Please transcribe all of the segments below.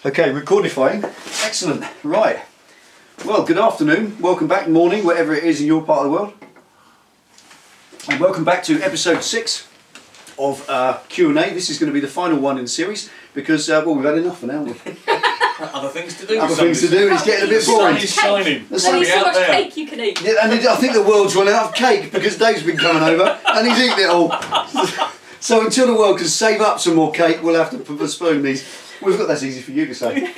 Okay, recordifying. Excellent. Right. Well, good afternoon. Welcome back, morning, wherever it is in your part of the world. And welcome back to episode 6 of Q&A. This is going to be the final one in the series because, well, we've had enough for now, haven't we? Other things to do. Other things to do. It's getting a bit boring. The sun is shining. There's so much cake you can eat. Yeah, and I think the world's run out of cake because Dave's been coming over and he's eaten it all. So until the world can save up some more cake, we'll have to postpone these. We've got, that's easy for you to say.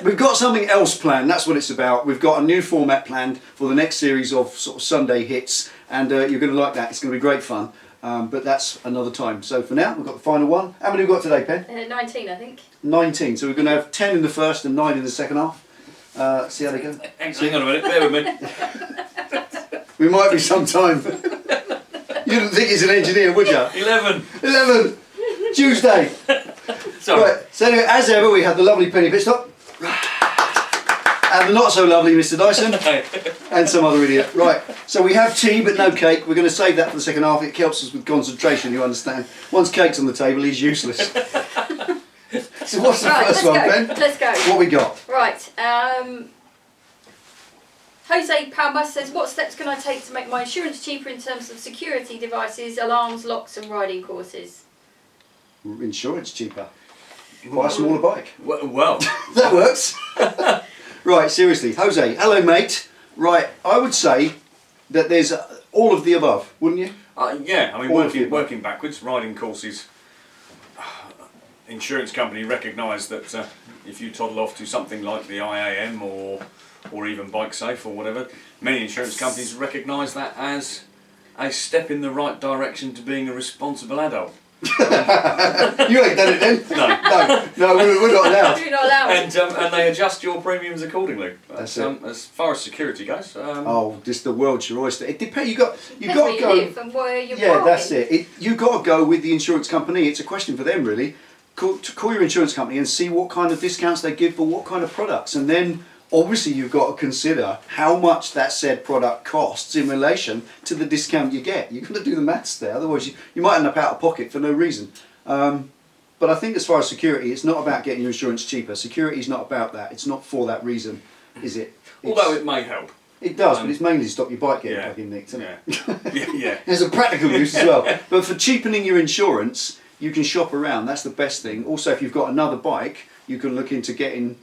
We've got something else planned, that's what it's about. We've got a new format planned for the next series of sort of Sunday hits, and you're going to like that. It's going to be great fun, but that's another time. So for now, we've got the final one. How many have we got today, Pen? 19, I think. 19, so we're going to have 10 in the first and 9 in the second half. See how they go. Hang on a minute, bear with me. We might be sometime. You didn't think he's an engineer, would you? 11. 11! Tuesday! Sorry. Right, so anyway, as ever, we have the lovely Penny Pitstop. And the not so lovely Mr. Dyson. And some other idiot. Right, so we have tea but no cake. We're going to save that for the second half. It helps us with concentration, you understand. Once cake's on the table, he's useless. So what's the first one, Ben? Let's go. What we got? Right. Jose Palma says, what steps can I take to make my insurance cheaper in terms of security devices, alarms, locks and riding courses? Insurance cheaper. Buy a smaller bike. Well. That works. Right, seriously. Jose, hello mate. Right, I would say that there's all of the above, wouldn't you? Yeah, I mean, All working backwards, riding courses. Insurance company recognise that if you toddle off to something like the IAM or even Bike Safe or whatever, many insurance companies recognise that as a step in the right direction to being a responsible adult. You ain't done it then? No. No, we're not allowed. You're not allowed. And they adjust your premiums accordingly. That's it. As far as security goes. Oh, just the world's your oyster. It depends. You got to Depends where go. you live and where you're Yeah, parking. that's it. You got to go with the insurance company. It's a question for them really. Call your insurance company and see what kind of discounts they give for what kind of products, and then obviously you've got to consider how much that said product costs in relation to the discount you get. You've got to do the maths there, otherwise you might end up out of pocket for no reason. But I think as far as security, it's not about getting your insurance cheaper. Security is not about that. It's not for that reason, is it? Although it may help. It does, but it's mainly to stop your bike getting Yeah. fucking nicked, isn't it? Yeah. There's a practical use as well. But for cheapening your insurance, you can shop around. That's the best thing. Also, if you've got another bike, you can look into getting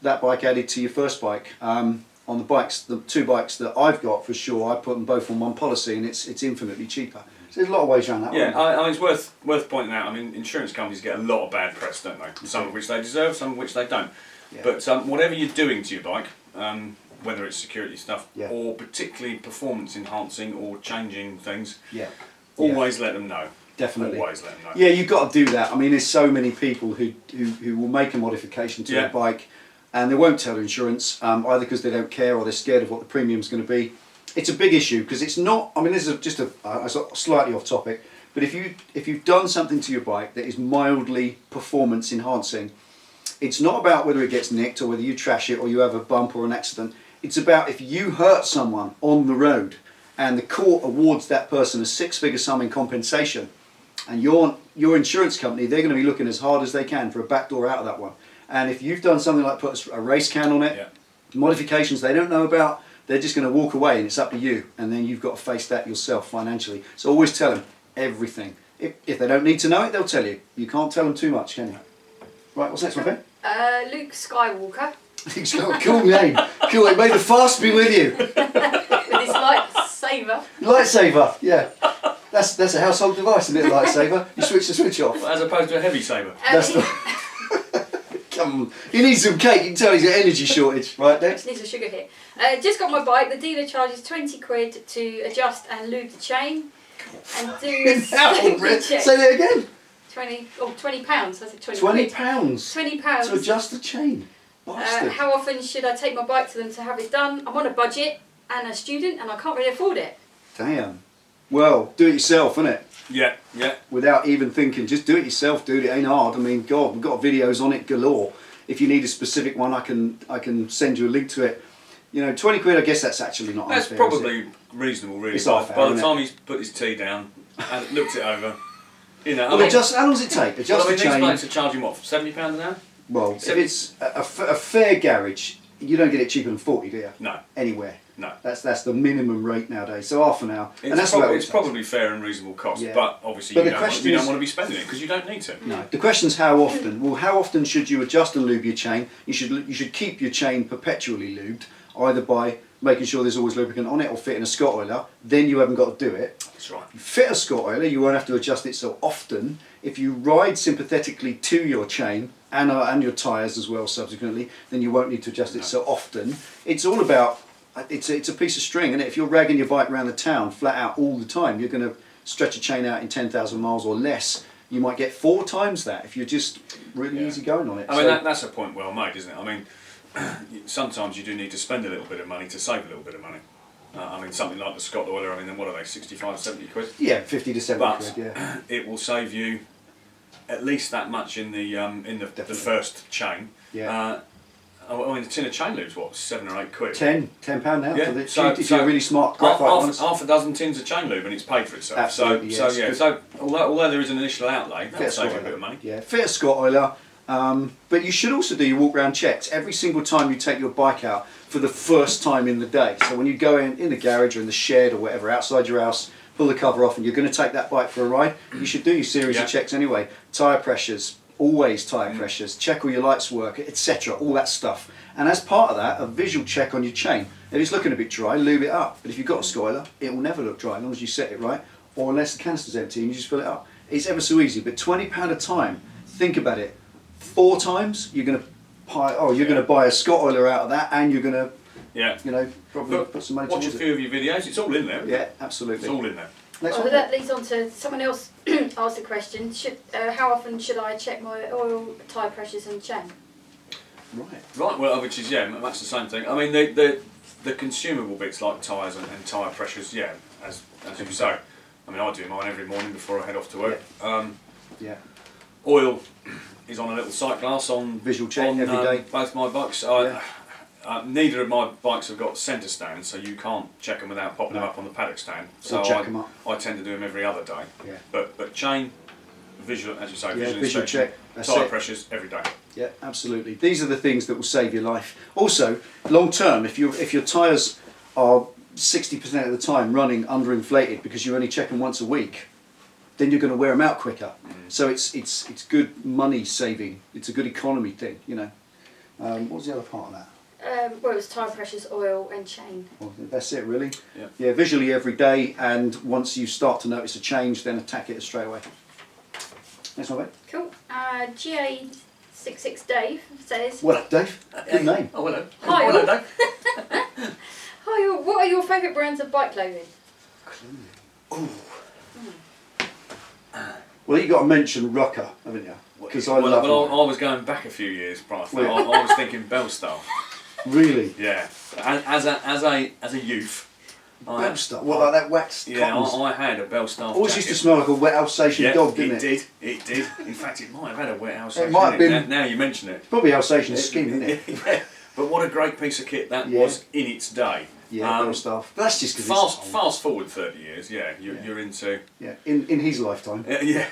that bike added to your first bike. On the bikes, the 2 bikes that I've got for sure, I put them both on one policy, and it's infinitely cheaper. So there's a lot of ways around that. Yeah, I mean, it's worth pointing out. I mean, insurance companies get a lot of bad press, don't they? Some of which they deserve, some of which they don't. Yeah. But whatever you're doing to your bike, whether it's security stuff or particularly performance enhancing or changing things, always let them know. Definitely. Always let them know. Yeah, you've got to do that. I mean, there's so many people who will make a modification to their bike, and they won't tell insurance either because they don't care or they're scared of what the premium's going to be. It's a big issue because it's not. I mean, this is just a slightly off topic, but if you've done something to your bike that is mildly performance enhancing, it's not about whether it gets nicked or whether you trash it or you have a bump or an accident. It's about if you hurt someone on the road and the court awards that person a 6-figure sum in compensation, and your insurance company, they're going to be looking as hard as they can for a backdoor out of that one. And if you've done something like put a race can on it, modifications they don't know about, they're just going to walk away and it's up to you. And then you've got to face that yourself financially. So always tell them everything. If they don't need to know it, they'll tell you. You can't tell them too much, can you? Right, what's next, my friend? Luke Skywalker. Cool name. Cool. May the fast be with you. With his lightsaber. Lightsaber, yeah. That's a household device, isn't it, a lightsaber? You switch the switch off. As opposed to a heavy saber. Come on. He needs some cake. You can tell he's got energy shortage, right, Dave? Just needs a sugar hit. Just got my bike. The dealer charges 20 quid to adjust and lube the chain. And do a safety check. Say that again. 20 pounds. I said 20 20 quid. pounds. 20 pounds. To adjust the chain. Bastard. How often should I take my bike to them to have it done? I'm on a budget and a student and I can't really afford it. Damn. Well, do it yourself, innit? Yeah. Without even thinking, just do it yourself, dude. It ain't hard. I mean, God, we've got videos on it galore. If you need a specific one, I can send you a link to it. You know, 20 quid, I guess that's actually not That's unfair, probably reasonable, really. It's half hour, By the isn't time he's put his tea down and looked it over, you know. Well, how long does it take? Adjust the these chain. blokes are charging what, £70 an hour? Well, if it's a fair garage, you don't get it cheaper than 40, do you? No. Anywhere. No. That's the minimum rate nowadays. So half an hour. It's, and that's it's probably fair and reasonable cost, but obviously you don't want to be spending it because you don't need to. No. The question's how often. Well, how often should you adjust and lube your chain? You should keep your chain perpetually lubed, either by making sure there's always lubricant on it or fitting a Scott oiler. Then you haven't got to do it. That's right. You fit a Scott oiler, you won't have to adjust it so often. If you ride sympathetically to your chain and your tyres as well subsequently, then you won't need to adjust it so often. It's all about, it's a piece of string, and if you're ragging your bike around the town flat out all the time, you're going to stretch a chain out in 10,000 miles or less. You might get 4 times that if you're just really easy going on it. I mean, that's a point well made, isn't it? I mean, sometimes you do need to spend a little bit of money to save a little bit of money. I mean, something like the Scott oiler, I mean, then what are they, 65, 70 quid? Yeah, 50 to 70 but quid, yeah. It will save you at least that much in the first chain. Yeah. I mean, the tin of chain lube's what, 7 or 8 quid? £10 now. Yeah. For the, if you're really smart, half a dozen tins of chain lube and it's paid for itself. Absolutely, So although there is an initial outlay, that'll save you a bit of money. Yeah, fit a Scott oiler. But you should also do your walk round checks every single time you take your bike out for the first time in the day. So when you go in the garage or in the shed or whatever outside your house, pull the cover off and you're going to take that bike for a ride, you should do your series of checks anyway. Tyre pressures, always tyre pressures, check all your lights work, etc., all that stuff. And as part of that, a visual check on your chain. If it's looking a bit dry, lube it up. But if you've got a Scott oiler, it will never look dry as long as you set it right, or unless the canister's empty and you just fill it up. It's ever so easy, but £20 a time, think about it. 4 times you're going to buy a Scott oiler out of that, and you're going to probably put some money towards it. Watch a few of your videos. It's all in there. Yeah, absolutely. It's all in there. Well, that leads on to someone else asked the question: how often should I check my oil, tyre pressures, and chain? Right. Well, which is that's the same thing. I mean, the consumable bits like tyres and tyre pressures. Yeah, as you say. I mean, I do mine every morning before I head off to work. Oil is on a little sight glass on visual check every day. Both my bikes. Neither of my bikes have got centre stands, so you can't check them without popping them up on the paddock stand. So I tend to do them every other day. Yeah. But chain, visual, as you say, visual check, tyre pressures every day. Yeah, absolutely. These are the things that will save your life. Also, long term, if your tyres are 60% of the time running underinflated because you're only checking once a week, then you're going to wear them out quicker. So it's good money saving. It's a good economy thing, you know. What was the other part of that? Well, it was tyre pressures, oil, and chain. Well, that's it, really. Yeah, visually every day, and once you start to notice a change, then attack it straight away. Next one, mate. Cool. GA66 Dave says. Well, Dave. Good name. Oh, hello. Hi, hello, Dave. Hi, what are your favourite brands of bike clothing? Ooh. Well, you got to mention Rucker, haven't you? Because I love. Well, I was going back a few years, Brian. I was thinking Bellstar. Really? Yeah. As a youth. Bellstar. What, like that waxed? Yeah, I had a Bellstar. Always used to smell like a wet Alsatian dog, didn't it? It did. In fact, it might have had a wet Alsatian. It might have been. Now you mention it. Probably Alsatian skin, isn't it? Yeah. But what a great piece of kit that was in its day. Yeah, Bellstar. That's just because fast forward 30 years. Yeah, you're into. Yeah, in his lifetime. Yeah.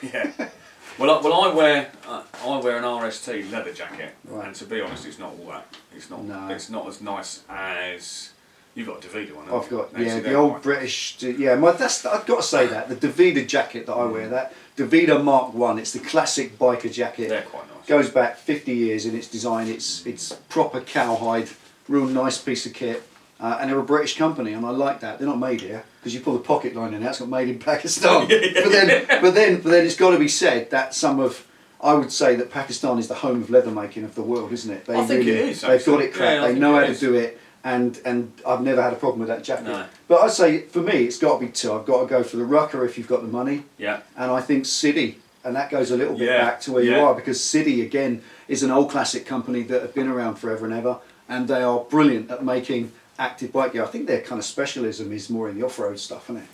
Well, I wear an RST leather jacket, and to be honest, it's not all that. It's not. No. It's not as nice as you've got a Davida one. I've got the old British. I've got to say that the Davida jacket that I wear, that Davida Mark 1, it's the classic biker jacket. They're quite nice. Goes back 50 years in its design. It's proper cowhide, real nice piece of kit. And they're a British company, and I like that. They're not made here because you pull the pocket line in. That's got made in Pakistan. But then it's got to be said that I would say that Pakistan is the home of leather making of the world, isn't it? I think it is. They've got it cracked. They know how to do it, and I've never had a problem with that jacket. No. But I'd say for me, it's got to be 2. I've got to go for the Rucker if you've got the money. Yeah. And I think City, and that goes a little bit back to where you are, because City again is an old classic company that have been around forever and ever, and they are brilliant at making active bike gear. I think their kind of specialism is more in the off-road stuff, isn't it?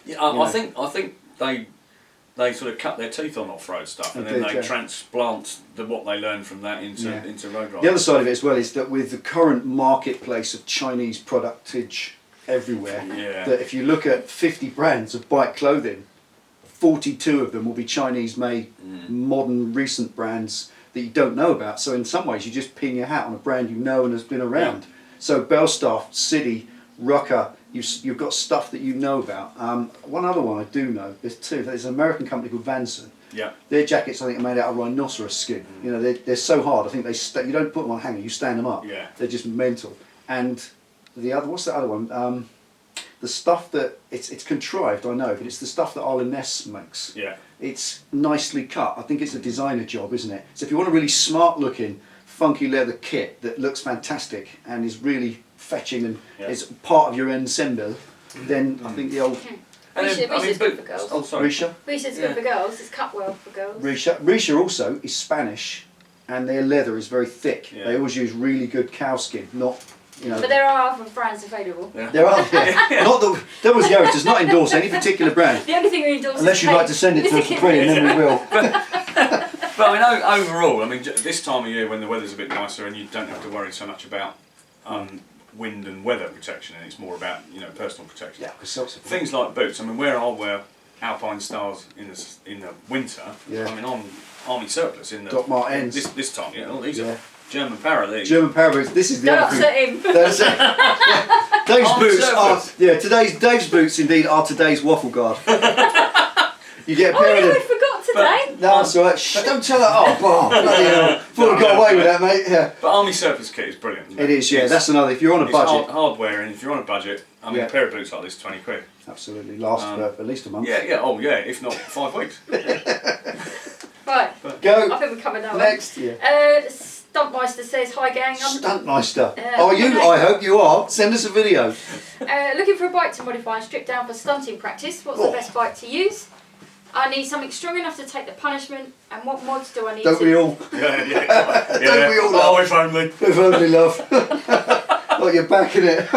Yeah, I think they sort of cut their teeth on off-road stuff, and then they transplant what they learn from that into road riding. The other side of it as well is that with the current marketplace of Chinese productage everywhere, that if you look at 50 brands of bike clothing, 42 of them will be Chinese-made, modern, recent brands that you don't know about. So in some ways, you just pin your hat on a brand you know and has been around. So Belstaff, City, Rucker, you've got stuff that you know about. One other one I do know, there's two. There's an American company called Vanson. Yeah. Their jackets, I think, are made out of rhinoceros skin. You know, they're so hard. I think you don't put them on a hanger, you stand them up. Yeah. They're just mental. And the other, what's the other one? The stuff that, it's contrived, I know, but it's the stuff that Arlen Ness makes. Yeah. It's nicely cut. I think it's a designer job, isn't it? So if you want a really smart looking, funky leather kit that looks fantastic and is really fetching and is part of your ensemble, then I think the old... Risha's good for girls. Oh, sorry. Risha's good for girls. It's cut well for girls. Risha also is Spanish, and their leather is very thick. Yeah. They always use really good cow skin, not, you know. But there are other brands available. Yeah. There are. Not the Devil's Garage does not endorse any particular brand. The only thing we endorse Unless you'd like to send it to us for free, and then we will. But I mean, overall, I mean, this time of year when the weather's a bit nicer and you don't have to worry so much about wind and weather protection, and it's more about, you know, personal protection. Yeah, because Things like boots. I mean, where I'll wear Alpine Stars in the winter. Yeah. I mean, on Army surplus in the Doc Martens. This time. Yeah, oh, these are German para. These. German para boots. This is the Don't other thing. upset him. That's it. Dave's Armed boots are surplus. Dave's boots indeed are today's waffle guard. You get a Oh, pair of yeah, we them. forgot today. No, that's all right. Shh, don't tell her. Oh, bloody hell. Thought we got away with that, mate. Yeah. But Army surplus kit is brilliant. Isn't It is, yeah. It's- That's another. If you're on a it's budget, hardware, and if you're on a budget, I mean, a pair of boots like this, 20 quid. absolutely last for at least a month. Oh yeah, if not 5 weeks. Right. Go I think we're coming that way. next. Yeah. Stuntmeister says, hi gang. Stuntmeister. Are you? I hope you are. Send us a video. Looking for a bike to modify and strip down for stunting practice. What's the best bike to use? I need something strong enough to take the punishment, and what mods do I need Don't to... we all? Yeah. Don't we all love? Oh, if only. If only, love. Like you're backing it.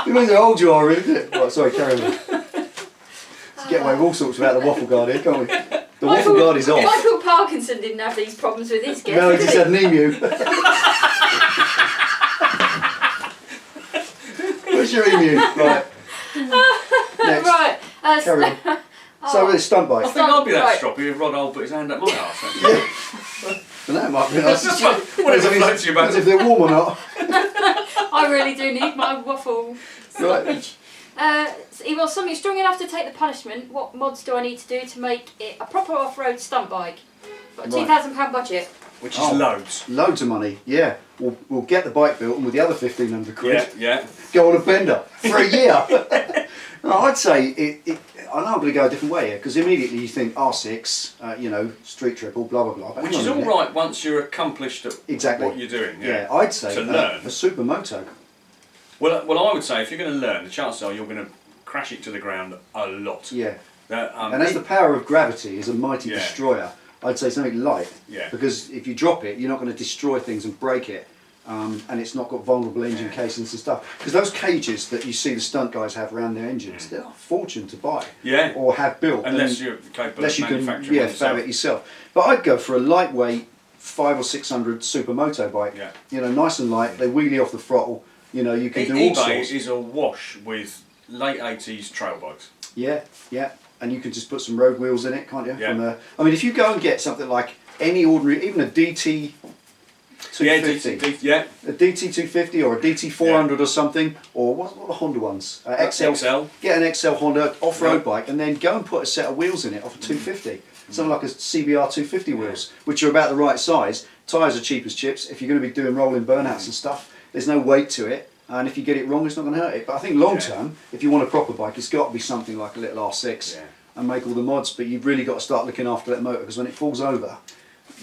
You mean how old you are, isn't it? Right, sorry, carry on. Let's get away with all sorts about the waffle guard here, can't we? The waffle guard is off. Michael Parkinson didn't have these problems with his guests. No, he did just had an emu. Where's your emu? Right. Next. Right. Carry on. So with a stunt I bike. think I'd be that Right. stroppy if Rod Old put his hand up my arse. And that might be nice. Whatever floats your boat. Depends if they're warm or not. I really do need my waffle stoppage. He wants something strong enough to take the punishment. What mods do I need to do to make it a proper off-road stunt bike? Got a £2,000 budget. Which is loads. Loads of money, yeah. We'll get the bike built, and with the other 1,500 quid, Yeah. go on a bender for a year. No, I'd say I know I'm going to go a different way here, because immediately you think R6, you know, street triple, blah blah blah. But Which hang is on a all minute. right once you're accomplished at Exactly. what you're doing. Yeah, I'd say to learn. a supermoto. Well, I would say if you're going to learn, the chances are you're going to crash it to the ground a lot. Yeah. And as the power of gravity is a mighty Yeah. destroyer, I'd say something light. Yeah. Because if you drop it, you're not going to destroy things and break it. And it's not got vulnerable engine casings and stuff. Because those cages that you see the stunt guys have around their engines, they're a fortune to buy. Yeah. Or have built. Unless you're capable of manufacturing can fab it yourself. But I'd go for a lightweight 500 or 600 supermoto bike. Yeah. You know, nice and light. They wheelie off the throttle. You know, you can do all eBay sorts. is awash with late 80s trail bikes. Yeah, yeah. And you can just put some road wheels in it, can't you? Yeah. I mean, if you go and get something like any ordinary, even a DT 250, Yeah. a DT 250 or a DT 400 or something, or what are the Honda ones? XL. Get an XL Honda off-road bike, and then go and put a set of wheels in it off a 250. Something like a CBR 250 wheels, which are about the right size. Tyres are cheap as chips. If you're going to be doing rolling burnouts and stuff, there's no weight to it. And if you get it wrong, it's not going to hurt it. But I think long term, if you want a proper bike, it's got to be something like a little R6 and make all the mods. But you've really got to start looking after that motor, because when it falls over,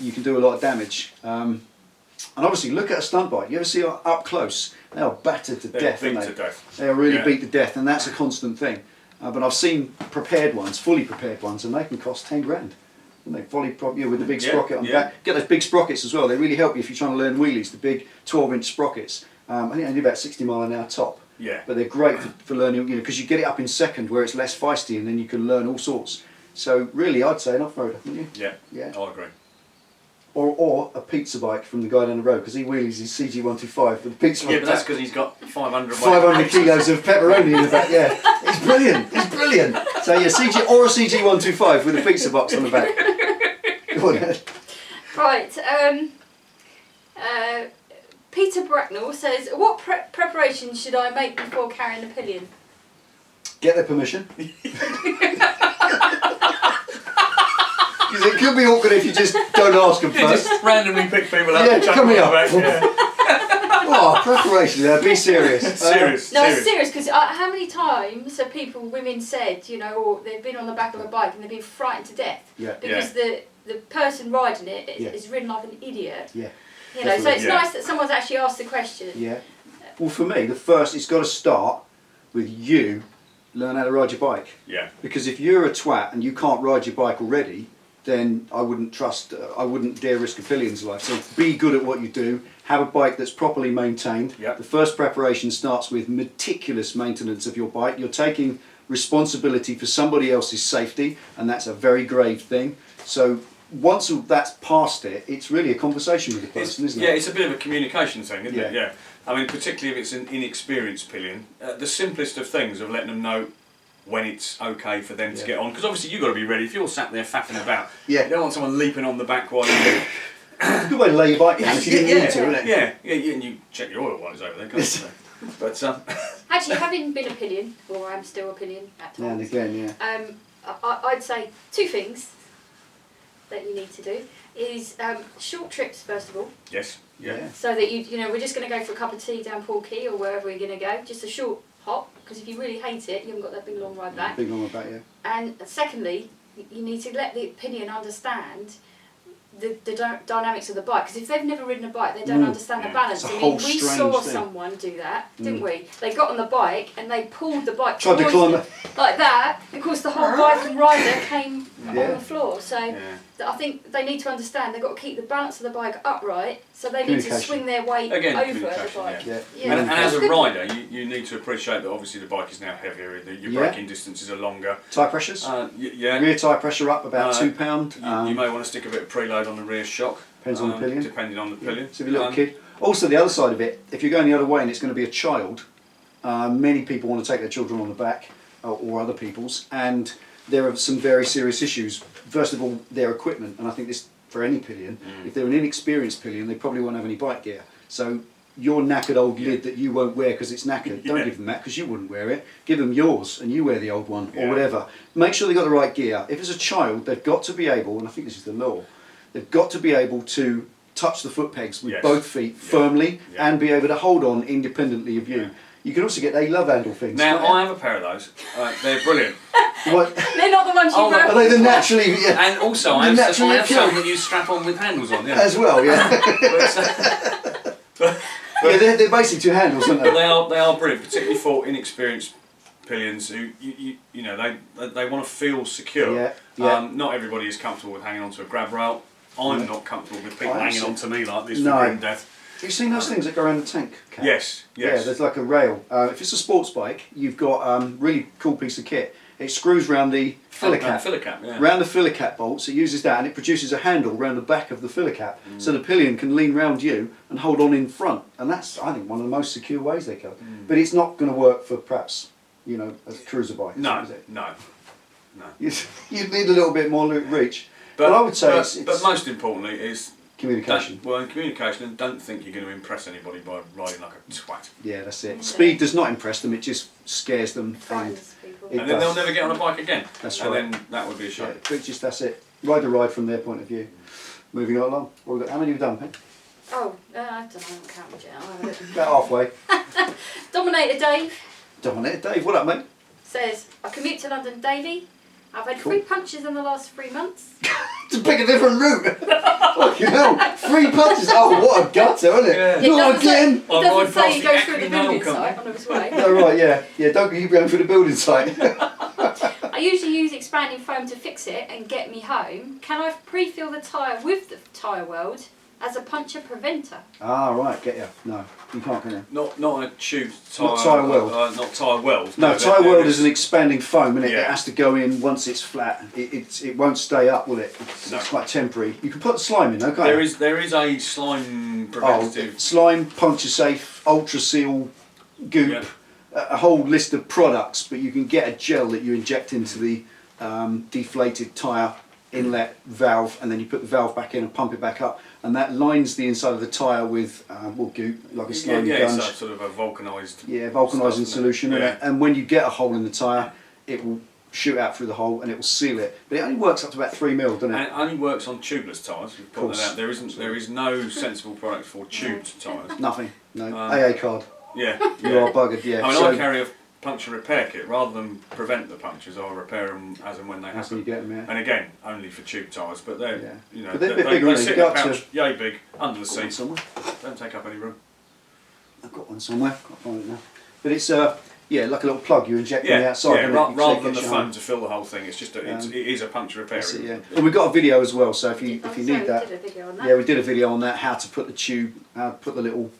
you can do a lot of damage. And obviously, look at a stunt bike. You ever see it up close? They are battered to death, aren't they? They are really beat to death, and that's a constant thing. But I've seen prepared ones, fully prepared ones, and they can cost 10 grand. And they fully with the big sprocket on the back. Get those big sprockets as well. They really help you if you're trying to learn wheelies. The big 12-inch sprockets. I think they do about 60 mile an hour top. Yeah. But they're great for learning, you know, because you get it up in second where it's less feisty, and then you can learn all sorts. So really, I'd say an off-roader, wouldn't you? Yeah. Yeah. I agree. Or a pizza bike from the guy down the road, because he wheelies his CG125 with a pizza bike. Yeah, but that's because he's got 500 kilos of pepperoni in the back. Yeah, it's brilliant. It's brilliant. So yeah, a CG125 with a pizza box on the back. Go on, Ed. Right. Peter Bracknell says, what preparation should I make before carrying the pillion? Get their permission. Because it could be awkward if you just don't ask them first. Just randomly pick people up. Yeah, and chuck come them here. on the back, yeah. Oh, preparation there, be serious. Serious. No, it's serious, because how many times have women said, you know, or they've been on the back of a bike and they've been frightened to death because the person riding it is ridden like an idiot. Yeah. You know, so it's nice that someone's actually asked the question. Yeah. Well, for me, it's got to start with you learn how to ride your bike. Yeah. Because if you're a twat and you can't ride your bike already, then I wouldn't dare risk a pillion's life. So be good at what you do. Have a bike that's properly maintained. Yep. The first preparation starts with meticulous maintenance of your bike. You're taking responsibility for somebody else's safety, and that's a very grave thing. So once that's past it, it's really a conversation with the person, isn't it? Yeah, it's a bit of a communication thing, isn't it? Yeah. Yeah. I mean, particularly if it's an inexperienced pillion, the simplest of things of letting them know when it's okay for them to get on, because obviously you've got to be ready. If you're sat there faffing about, you don't want someone leaping on the back while you're It's a good way to lay your bike down if you didn't need to, isn't it? Yeah, and you check your oil while it's over there, can't you? But actually, having been a pillion, or I'm still a pillion at times. Now and again, I'd say two things that you need to do is short trips first of all. Yes. Yeah. So that you know, we're just going to go for a cup of tea down Portkey or wherever we're going to go, just a short hop, because if you really hate it, you haven't got that big long ride back. Big long ride back, yeah. And secondly, you need to let the pillion understand the dynamics of the bike, because if they've never ridden a bike, they don't understand the balance. It's a I whole mean, we strange saw thing. someone do that, didn't we? They got on the bike and they pulled the bike Tried to towards climb them like that. Of course, the whole bike and rider came on the floor. So I think they need to understand they've got to keep the balance of the bike upright, so they need to swing their weight over the bike. And as a rider, you need to appreciate that obviously the bike is now heavier, your braking distances are longer. Tyre pressures? Rear tyre pressure up about £2. You may want to stick a bit of preload on the rear shock. Depends on the pillion. Depending on the pillion. So if you're a little kid. Also, the other side of it, if you're going the other way and it's going to be a child, many people want to take their children on the back, or other people's, and there are some very serious issues. First of all, their equipment, and I think this for any pillion, if they're an inexperienced pillion, they probably won't have any bike gear. So your knackered old lid that you won't wear because it's knackered, don't give them that because you wouldn't wear it. Give them yours and you wear the old one, or whatever. Make sure they've got the right gear. If it's a child, they've got to be able, and I think this is the law, they've got to be able to touch the foot pegs with both feet firmly and be able to hold on independently of you. You can also get they love handle things. Now, I have a pair of those. They're brilliant. What? They're not the ones you no. wrote. Are they the naturally... And also, I have some that you strap on with handles on, As well, yeah. They're basically two handles, aren't they? They are brilliant, particularly for inexperienced pillions who, you know, they want to feel secure. Not everybody is comfortable with hanging onto a grab rail. I'm not comfortable with people hanging onto me like this for grim death. Have you seen those things that go around the tank cap? Yes. Yeah, there's like a rail. If it's a sports bike, you've got a really cool piece of kit. It screws round the filler cap. Round the filler cap bolts, it uses that and it produces a handle round the back of the filler cap. So the pillion can lean round you and hold on in front. And that's, I think, one of the most secure ways they go. But it's not going to work for perhaps, you know, a cruiser bike. No. You need a little bit more reach. But I would say but most importantly is communication. Communication, and don't think you're going to impress anybody by riding like a twat. Yeah, that's it. Speed does not impress them, it just scares them. Frightens people. And then they'll never get on a bike again. That's and right. And then that would be a shame. But just that's it. Ride the ride from their point of view. Moving on along. How many have you done, Pen? Oh, I don't know, I haven't counted yet. About halfway. Dominator Dave. Dominator Dave, what up, mate? Says, I commute to London daily. I've had 3 punches in the last 3 months. To pick a different route. Fucking hell. 3 punches. Oh, what a gutter, isn't it? Yeah. Not again. It doesn't say you go through the building site on his way. No, right, yeah. Don't keep going through the building site. I usually use expanding foam to fix it and get me home. Can I pre-fill the tyre with the tyre weld as a puncture preventer? Ah, right, get you. No, you can't, can you? Not a tube tyre. Not tyre weld. Not tyre weld. No, tyre weld is an expanding foam, isn't it? Yeah. It has to go in once it's flat. It won't stay up, will it? It's quite temporary. You can put the slime in, though, can't you? There is a slime preventative. Slime, puncture safe, ultra seal, goop, a whole list of products, but you can get a gel that you inject into the deflated tyre inlet valve, and then you put the valve back in and pump it back up, and that lines the inside of the tyre with goop, like a slimy gunge. It's sort of a vulcanised. Yeah, vulcanising solution. Yeah. And when you get a hole in the tyre, it will shoot out through the hole and it will seal it. But it only works up to about 3 mil, doesn't it? And it only works on tubeless tyres. We've put that out. There is no sensible product for tubed tyres. Nothing. No. AA card. Yeah. You are buggered. Yeah. I mean, I carry a puncture repair kit. Rather than prevent the punctures, I'll repair them as and when they happen. You get them, yeah. And again, only for tube tyres, but they're but they're a bit bigger. They sit in a pouch, yay big, under the seat. Somewhere. Don't take up any room. I've got one somewhere. Can't find it now. But it's like a little plug you inject on the outside. Yeah, rather than the foam to fill the whole thing, it's just it is a puncture repair. And we've got a video as well. So if you need that, we did a video on that. Yeah, we did a video on that. How to put the tube, how to put the little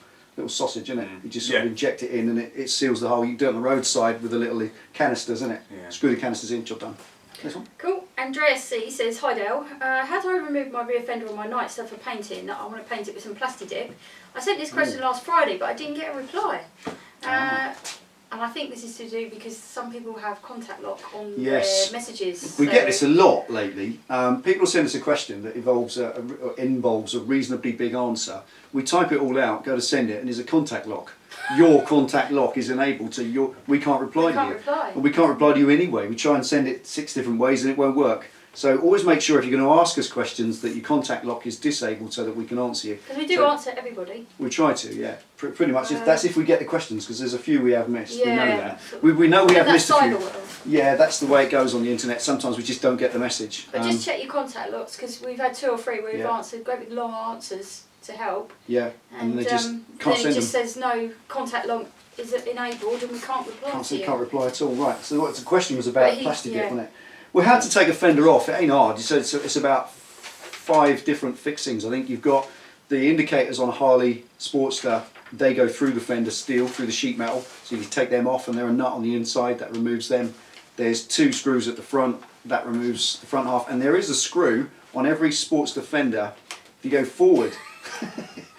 sausage in it. You just sort of inject it in, and it seals the hole. You do it on the roadside with the little canisters, isn't it? Yeah. Screw the canisters in, job done. This one. Cool. Andreas C says, hi Dale, how do I remove my rear fender on my night stuff for painting? I want to paint it with some plasti dip. I sent this question last Friday, but I didn't get a reply. And I think this is to do because some people have contact lock on their messages. We get this a lot lately. People send us a question that involves a reasonably big answer. We type it all out, go to send it, and there's a contact lock. Your contact lock is enabled to we can't reply to you. And we can't reply to you anyway. We try and send it 6 different ways and it won't work. So always make sure if you're going to ask us questions that your contact lock is disabled so that we can answer you. Because we do answer everybody. We try to, yeah. Pretty much. That's if we get the questions, because there's a few we have missed. Yeah. We know that. We know we have missed a few. World. Yeah, that's the way it goes on the internet. Sometimes we just don't get the message. But just check your contact locks, because we've had 2 or 3 where we've answered great big long answers to help. Yeah, and they just can't then send it just them. says no contact lock is enabled and we can't reply to you. Can't reply at all. Right. So what the question was about plastic dip, wasn't it? Well, how to take a fender off? It ain't hard. So it's about 5 different fixings. I think you've got the indicators on a Harley Sportster. They go through the fender steel, through the sheet metal. So you can take them off, and they're a nut on the inside that removes them. There's 2 screws at the front that removes the front half, and there is a screw on every Sportster fender. If you go forward,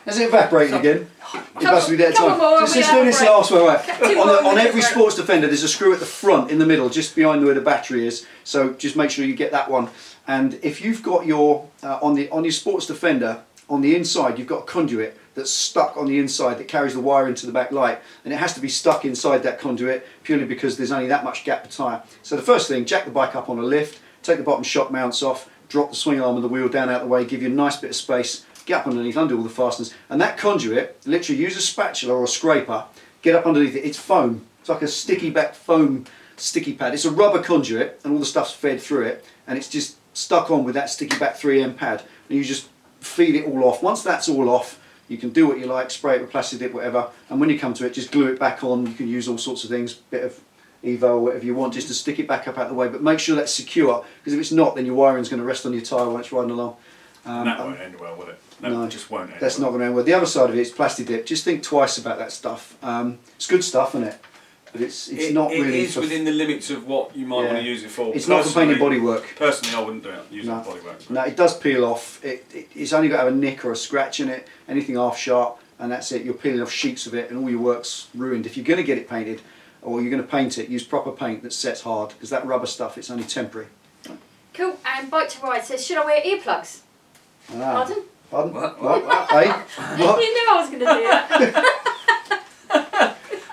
has it evaporated again? It must be that time. Just do this last one, right? On every Sportster fender, there's a screw at the front, in the middle, just behind where the battery is. So just make sure you get that one. And if you've got your on your Sportster fender, on the inside, you've got a conduit that's stuck on the inside that carries the wire into the back light, and it has to be stuck inside that conduit purely because there's only that much gap per tyre. So the first thing, jack the bike up on a lift, take the bottom shock mounts off, drop the swing arm of the wheel down out of the way, give you a nice bit of space, get up underneath, undo all the fasteners, and that conduit, literally use a spatula or a scraper, get up underneath it. It's foam. It's like a sticky back foam sticky pad. It's a rubber conduit, and all the stuff's fed through it, and it's just stuck on with that sticky back 3M pad, and you just feed it all off. Once that's all off, you can do what you like, spray it with plastic dip, whatever, and when you come to it, just glue it back on. You can use all sorts of things, bit of Evo, whatever you want, just to stick it back up out of the way, but make sure that's secure, because if it's not, then your wiring's going to rest on your tyre when it's riding along. That won't end well, will it? No, it just won't end that's well. not going to end well. The other side of it is plastic dip. Just think twice about that stuff. It's good stuff, isn't it? But it's not really... It is within the limits of what you might want to use it for. It's not for painting bodywork. Personally, I wouldn't do it using bodywork. No, it does peel off. It's only got to have a nick or a scratch in it, anything half sharp, and that's it. You're peeling off sheets of it and all your work's ruined. If you're going to get it painted, or you're going to paint it, use proper paint that sets hard, because that rubber stuff, it's only temporary. Cool. And Bike to Ride says, should I wear earplugs? Pardon? Pardon? What? Hey? What? You knew I was going to do that.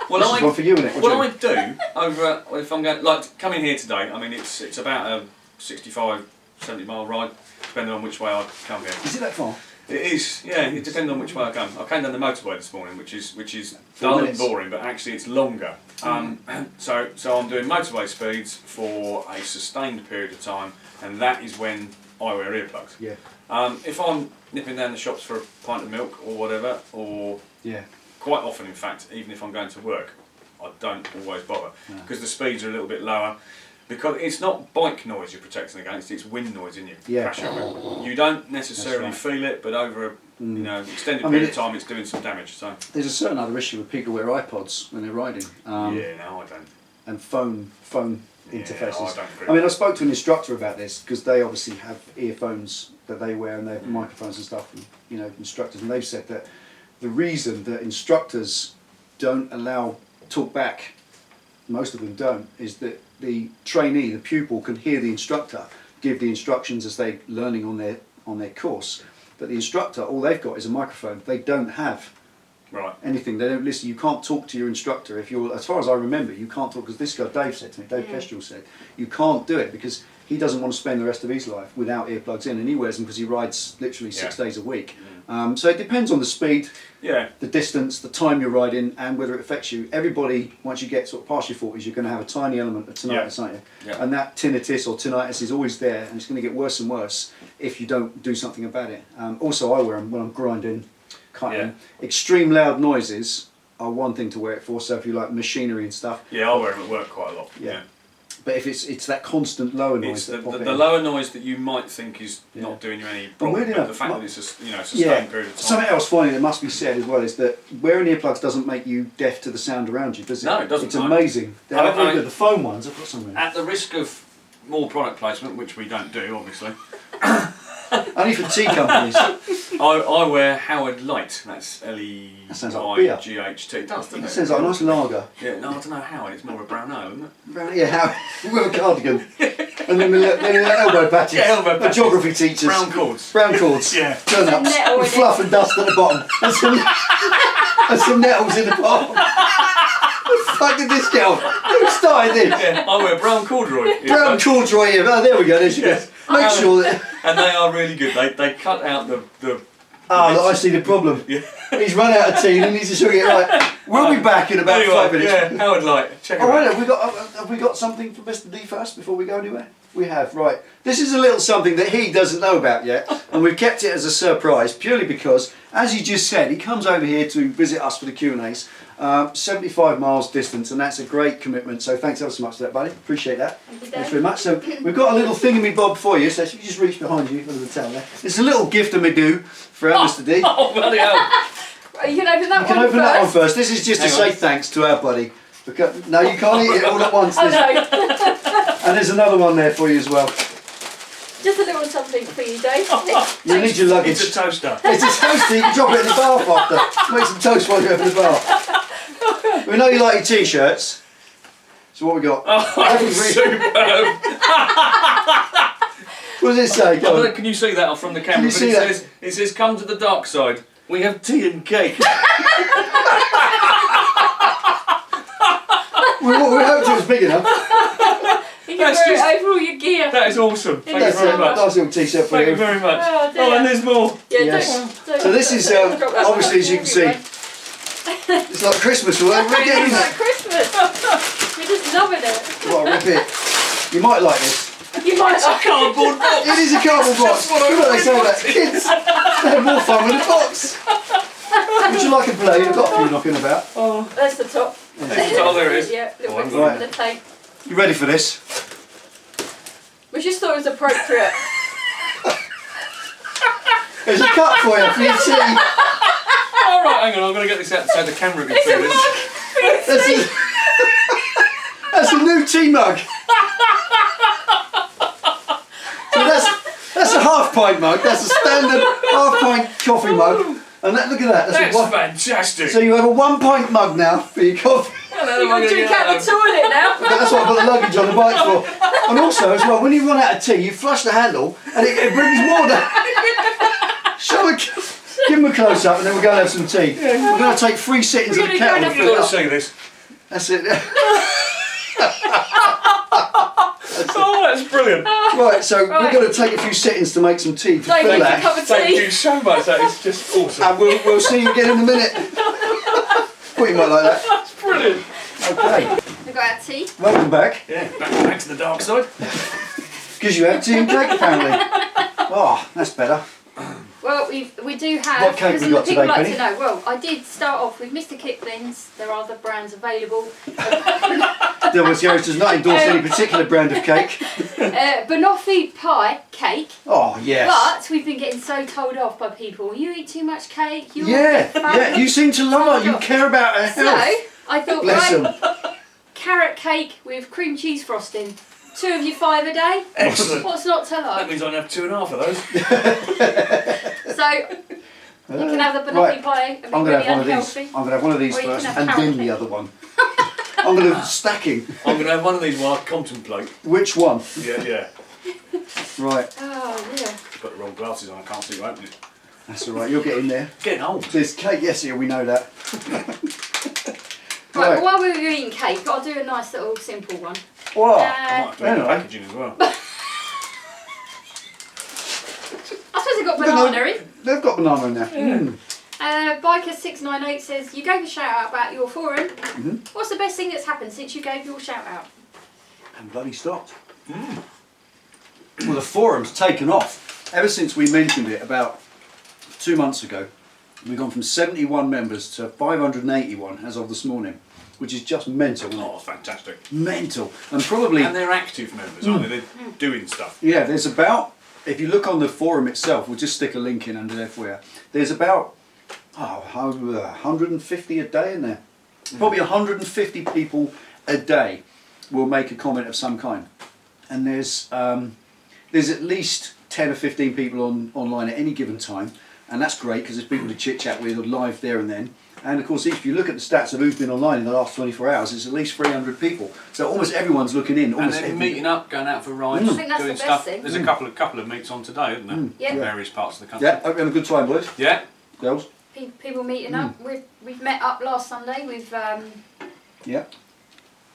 Well, this is one for you, isn't it? What I do over if I'm going coming here today. I mean, it's about a 65, 70 mile ride, depending on which way I come here. Is it that far? It is, yeah. It depends on which way I come. I came down the motorway this morning, which is dull and boring, but actually it's longer. So I'm doing motorway speeds for a sustained period of time, and that is when I wear earplugs. Yeah. If I'm nipping down the shops for a pint of milk or whatever, or quite often, in fact, even if I'm going to work, I don't always bother because the speeds are a little bit lower. Because it's not bike noise you're protecting against; it's wind noise in your pressure. You don't necessarily feel it, but over a extended period of time, it's doing some damage. So there's a certain other issue with people wear iPods when they're riding. No, I don't. And phone interfaces. I don't agree. I mean, I spoke to an instructor about this because they obviously have earphones that they wear and they have microphones and stuff. And, instructors, and they've said that the reason that instructors don't allow talk back, most of them don't, is that the trainee, the pupil, can hear the instructor, give the instructions as they're learning on their course. But the instructor, all they've got is a microphone. They don't have anything. They don't listen. You can't talk to your instructor if you're, as far as I remember, you can't talk, because this guy Dave said to me, Dave Kestrel said, you can't do it because he doesn't want to spend the rest of his life without earplugs in, and he wears them because he rides literally 6 days a week. So it depends on the speed, the distance, the time you're riding, and whether it affects you. Everybody, once you get sort of past your 40s, you're going to have a tiny element of tinnitus, aren't you? And that tinnitus or tinnitus is always there, and it's going to get worse and worse if you don't do something about it. Also, I wear them when I'm grinding, cutting. Extreme loud noises are one thing to wear it for, so if you like machinery and stuff. Yeah, I wear them at work quite a lot. But if it's that constant lower noise, it's the lower noise that you might think is not doing you any problem, but the fact that it's a sustained period of time. Something else funny that must be said as well is that wearing earplugs doesn't make you deaf to the sound around you, does it? No, it doesn't. It's amazing. They're very good. The foam ones, I've got some of them. At the risk of more product placement, which we don't do, obviously. Only for tea companies. I wear Howard Light. That's L-E-I-G-H-T. It does, doesn't it? It sounds like a nice lager. Yeah, no, I don't know Howard. It's more of a brown ale, isn't it? Brown, yeah, Howard. With a cardigan. And then with elbow patches. Yeah, elbow patches. Geography teachers. Brown cords. Brown cords. Yeah. Turn-ups. With fluff and dust at the bottom. And some nettles in the bottom. What the fuck did this get on? Who started this? Yeah, I wear brown corduroy. Brown corduroy here. Oh, there we go. There she goes. Make sure that... And they are really good. They cut out the I see the problem. Yeah. He's run out of tea and he needs to show it right. We'll be back in about 5 minutes. Yeah, Howard Light. Check it out. Alright, have we got something for Mr. D first before we go anywhere? We have, right. This is a little something that he doesn't know about yet, and we've kept it as a surprise purely because, as he just said, he comes over here to visit us for the Q&As. 75 miles distance, and that's a great commitment, so thanks ever so much for that, buddy. Appreciate that. Thanks very much. So we've got a little thingamy-bob for you, so if you just reach behind you under the towel there. It's a little gift of me do for Mr. D. Oh, bloody hell. You can open that one first. You can open that one first. This is just to say thanks to our buddy. Because, no, you can't eat it all at once. Oh, no. And there's another one there for you as well. Just a little something for you, Dave. You need your luggage. It's a toaster. It's a toaster. You can drop it in the bath after. Make some toast while you open the bath. We know you like your t-shirts. So what we got? Oh, superb. What does it say? Go on. Can you see that from the camera? Can you see that? It says, come to the dark side. We have tea and cake. we hoped it was big enough. You can wear it over all your gear. That is awesome. Thank you very much. Nice little t-shirt for you. Thank you very much. Oh, oh, and there's more. Yeah, yes. don't so this is, obviously, as you can see, it's like Christmas. We're getting it's like Christmas. We're just loving it. Well, rip it. You might like this. You might it's a cardboard box. It is a cardboard box. What they say about kids. They have more fun with a box. Would you like a blade? I've got a few knocking about. Oh, that's the top. That's the top. There it is. Yeah, little bit right. of the tape. You ready for this? We just thought it was appropriate. There's a cup for you for your tea. All right, hang on. I'm going to get this out so the camera can see this. That's a new tea mug. So that's a half pint mug. That's a standard half pint coffee mug. And look at that. That's fantastic. So you have a 1 pint mug now for your coffee. You've got to drink out the toilet now. That's what I've got the luggage on the bike for. And also, as well, when you run out of tea, you flush the handle and it brings more down. Give them a close up and then we'll go and have some tea. We're going to take 3 sittings of the kettle. You've got to see this. That's it. Oh, that's brilliant. Right, so we're going to take a few settings to make some tea to fill that. Thank you so much. That is just awesome. And we'll see you again in a minute. Thought you might like that. That's brilliant. Okay. We've got our tea. Welcome back. Yeah, back to the dark side. Because you had tea and cake apparently. Oh, that's better. Well, we do have. What cake we got people today, like Penny? to know. Well, I did start off with Mr. Kipling's. There are other brands available. Delboy does not endorse any particular brand of cake. Banoffee pie cake. Oh, yes. But we've been getting so told off by people. You eat too much cake. You're Yeah, you seem to love her. You care about her health. So I thought, Bless right, carrot cake with cream cheese frosting. 2 of you 5 a day. Excellent. What's not to That like? means I can have 2.5 of those. So you can have the banoffee pie and be I'm going to really have one of these. unhealthy. I'm going to have one of these Or you first can have and carrot then the cake. other one. I'm going to stacking. I'm going to have one of these while I contemplate. Which one? Yeah. Right. Oh dear. You've got the wrong glasses on, I can't see you open it. That's all right. You'll get in there. Getting old. There's cake. Yes, yeah, we know that. Right, well, while we were eating cake, I'll do a nice little simple one. Wow. I might have to eat the anyway. packaging as well. I suppose they've got banana in. They've got banana in there. Mm. Biker698 says, you gave a shout out about your forum. Mm-hmm. What's the best thing that's happened since you gave your shout out? And bloody stopped. Well, the forum's taken off. Ever since we mentioned it about 2 months ago, we've gone from 71 members to 581 as of this morning, which is just mental, isn't it? Oh, fantastic. Mental. And probably... And they're active members, aren't they? They're doing stuff. Yeah, there's about... If you look on the forum itself, we'll just stick a link in under there for you. There's about 150 a day in there. Probably 150 people a day will make a comment of some kind. And there's at least 10 or 15 people online at any given time. And that's great because there's people to chit chat with live there and then. And of course, if you look at the stats of who's been online in the last 24 hours, it's at least 300 people. So almost everyone's looking in. And they're meeting up, going out for rides, I think that's doing the best stuff. thing. There's a couple of meets on today, isn't there? Yeah. In various parts of the country. Yeah, hope you're having a good time, boys. Yeah. Girls. People meeting up. We've met up last Sunday with Yeah.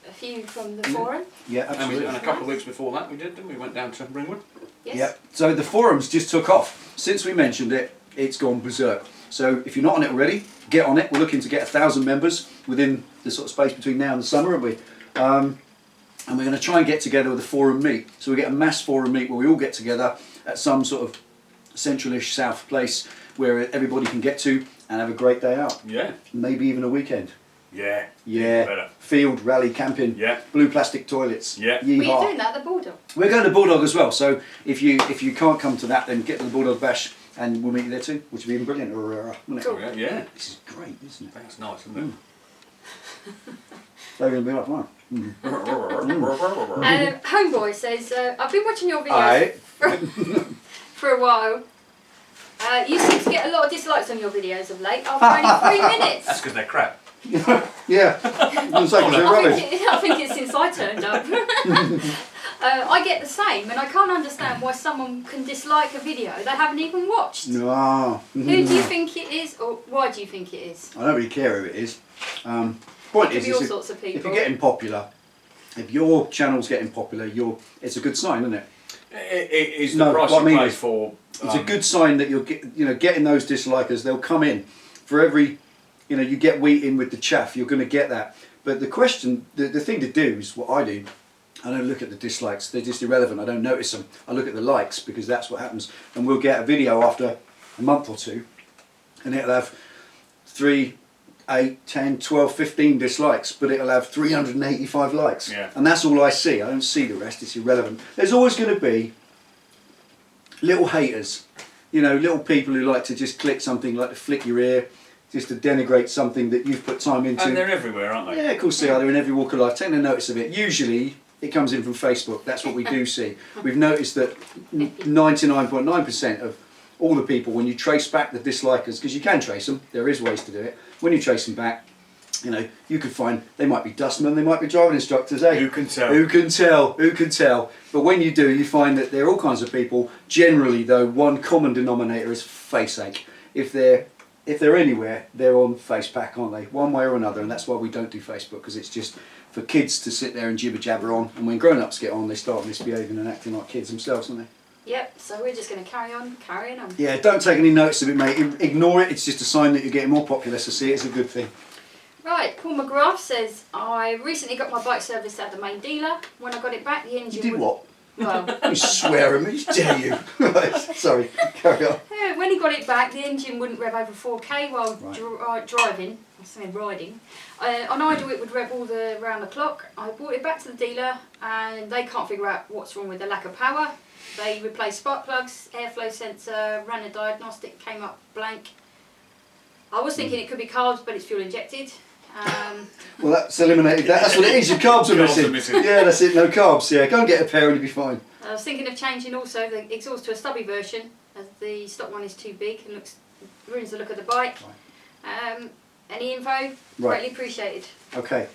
a few from the forum. Yeah, And, absolutely. and a couple of weeks before that we did, didn't we? We went down to Ringwood. Yes. Yeah. So the forums just took off. Since we mentioned it, it's gone berserk. So if you're not on it already, get on it. We're looking to get 1,000 members within the sort of space between now and the summer, aren't we? And we're going to try and get together with a forum meet. So we get a mass forum meet where we all get together at some sort of central-ish south place where everybody can get to and have a great day out. Yeah. Maybe even a weekend. Yeah. Yeah. Better. Field, rally, camping. Yeah. Blue plastic toilets. Yeah. Were you Yeehaw. doing that at the Bulldog? We're going to Bulldog as well, so if you can't come to that, then get to the Bulldog Bash and we'll meet you there too, which would be even brilliant. Wouldn't it? Cool. Yeah. Yeah. This is great, isn't it? That's nice, isn't it? They're going to be like, wow. Homeboy says, I've been watching your videos Aye. for a while. You seem to get a lot of dislikes on your videos of late after only 3 minutes. That's because they're crap. Yeah. I'm gonna say, 'cause they're rubbish. I think it's since I turned up. I get the same, and I can't understand why someone can dislike a video they haven't even watched. No. Who do you think it is, or why do you think it is? I don't really care who it is. Point Could is, be all if, sorts of people. if you're getting popular, if your channel's getting popular, it's a good sign, isn't it? It is No, the price what I you mean pay is, for. It's a good sign that you're getting those dislikers. They'll come in for every, you get wheat in with the chaff. You're going to get that. But the question, the thing to do is what I do. I don't look at the dislikes. They're just irrelevant. I don't notice them. I look at the likes because that's what happens. And we'll get a video after a month or two, and it'll have 3, 8, 10, 12, 15 dislikes, but it'll have 385 likes. Yeah. And that's all I see. I don't see the rest. It's irrelevant. There's always going to be little haters, little people who like to just click something, like to flick your ear, just to denigrate something that you've put time into. And they're everywhere, aren't they? Yeah, of course they are. They're in every walk of life. Take no notice of it. Usually it comes in from Facebook. That's what we do see. We've noticed that 99.9% of all the people, when you trace back the dislikers, because you can trace them, there is ways to do it. When you trace them back, you could find they might be dustmen, they might be driving instructors, eh? Who can tell? Who can tell? Who can tell? But when you do, you find that there are all kinds of people. Generally, though, one common denominator is face ache. If they're anywhere, they're on FacePack, aren't they? One way or another, and that's why we don't do Facebook, because it's just for kids to sit there and jibber jabber on, and when grown-ups get on, they start misbehaving and acting like kids themselves, don't they? Yep, so we're just going to carry on. Yeah, don't take any notice of it, mate. Ignore it. It's just a sign that you're getting more popular, so see it as a good thing. Right, Paul McGrath says, I recently got my bike serviced at the main dealer. When I got it back, the engine You did what? Well, You swear at me, dare you? Right, sorry, carry on. when he got it back, the engine wouldn't rev over 4k while driving. I say riding. On idle, it would rev all round the clock. I brought it back to the dealer, and they can't figure out what's wrong with the lack of power. They replaced spark plugs, airflow sensor, ran a diagnostic, came up blank. I was thinking it could be carbs, but it's fuel injected. Well, that's eliminated that. That's what it is. Your carbs are missing. Yeah, that's it. No carbs. Yeah, go and get a pair and you'll be fine. I was thinking of changing also the exhaust to a stubby version, as the stock one is too big and ruins the look of the bike. Any info? Greatly appreciated. Okay.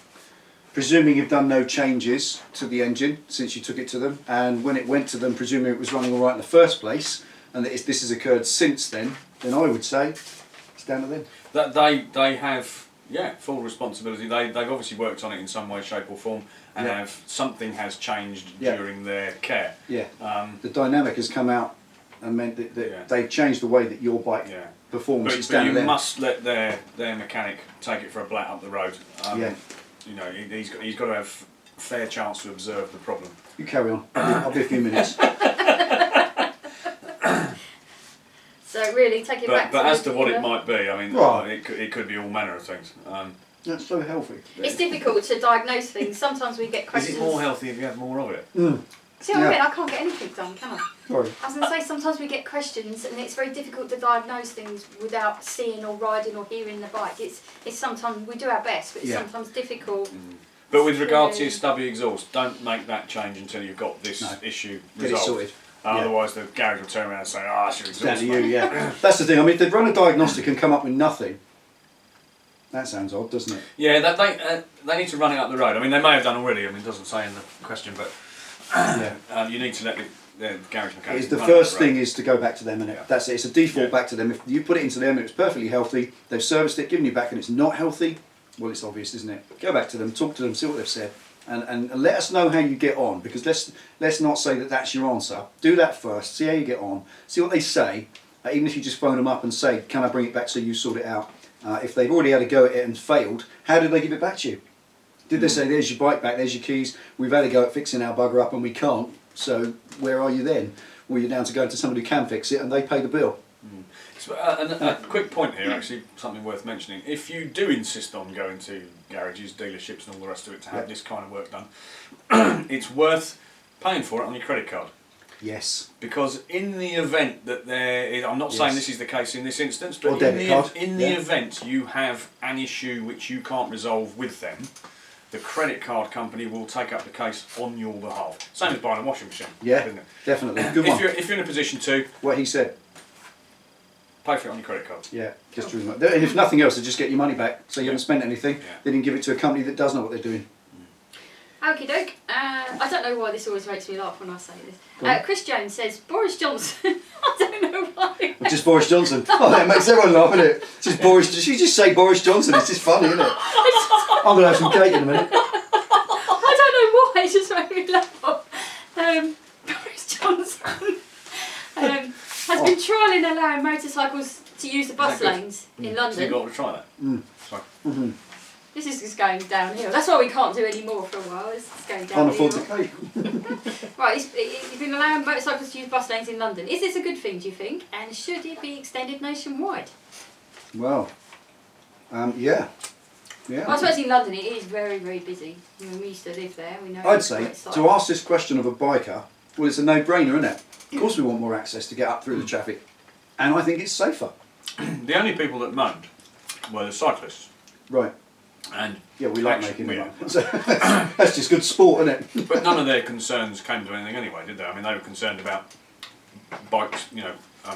presuming you've done no changes to the engine since you took it to them, and when it went to them, presuming it was running all right in the first place, and that this has occurred since then I would say it's down to them. That they have full responsibility. They've obviously worked on it in some way, shape or form, and something has changed during their care. Yeah. The dynamic has come out and meant that they've changed the way that your bike performs. But you must let their mechanic take it for a blat up the road. You know, he's got to have a fair chance to observe the problem. You carry on. I'll be a few minutes. So really, take it back. But as to what it might be, I mean, it could be all manner of things. That's so healthy. It's difficult to diagnose things. Sometimes we get questions. Is it more healthy if you have more of it? See what I mean? I can't get anything done, can I? Sorry. I was going to say, sometimes we get questions and it's very difficult to diagnose things without seeing or riding or hearing the bike. It's sometimes, we do our best, but it's sometimes difficult. But with regard to your stubby exhaust, don't make that change until you've got this issue resolved. Get it sorted. Otherwise the garage will turn around and say, it's your exhaust. Down to you, That's the thing. I mean, if they've run a diagnostic and come up with nothing, that sounds odd, doesn't it? Yeah, they need to run it up the road. I mean, they may have done already. I mean, it doesn't say in the question, but you need to let the garage mechanic. The first thing is to go back to them, and that's it. It's a default back to them. If you put it into them and it's perfectly healthy, they've serviced it, given you back, and it's not healthy, well, it's obvious, isn't it? Go back to them, talk to them, see what they've said, and let us know how you get on. Because let's not say that that's your answer. Do that first. See how you get on. See what they say. Even if you just phone them up and say, "Can I bring it back so you sort it out?" If they've already had a go at it and failed, how did they give it back to you? Did they say, "There's your bike back, there's your keys, we've had a go at fixing our bugger up and we can't, so where are you then?" Well, you're down to go to somebody who can fix it and they pay the bill. So, a quick point here, actually, something worth mentioning. If you do insist on going to garages, dealerships and all the rest of it to have this kind of work done, it's worth paying for it on your credit card. Yes. Because in the event that I'm not saying this is the case in this instance, but in the event you have an issue which you can't resolve with them, the credit card company will take up the case on your behalf. Same as buying a washing machine. Yeah, isn't it? Definitely. Good one. If you're in a position to... What he said. Pay for it on your credit card. Yeah, just and if nothing else, they just get your money back. So you haven't spent anything. Yeah. They didn't give it to a company that does know what they're doing. Okie doke. I don't know why this always makes me laugh when I say this. Chris Jones says, Boris Johnson. I don't know why. Just Boris Johnson. Oh, that makes everyone laugh, isn't it? Just Boris. You just say Boris Johnson. It's just funny, isn't it? I'm going to have some cake in a minute. I don't know why. It just makes me laugh. Boris Johnson has been trialling allowing motorcycles to use the bus lanes in London. So you've got to try that. Sorry. This is just going downhill. That's why we can't do any more for a while. It's just going downhill. Can't afford the cake. Right, he's been allowing motorcycles to use bus lanes in London. Is this a good thing, do you think? And should it be extended nationwide? Well, yeah. Well, I suppose in London it is very, very busy. I mean, we used to live there. We know. I'd say to ask this question of a biker, well, it's a no-brainer, isn't it? Of course, we want more access to get up through the traffic, and I think it's safer. The only people that moaned were the cyclists. Right. And yeah, we like making them up. That's just good sport, isn't it? But none of their concerns came to anything anyway, did they? I mean, they were concerned about bikes,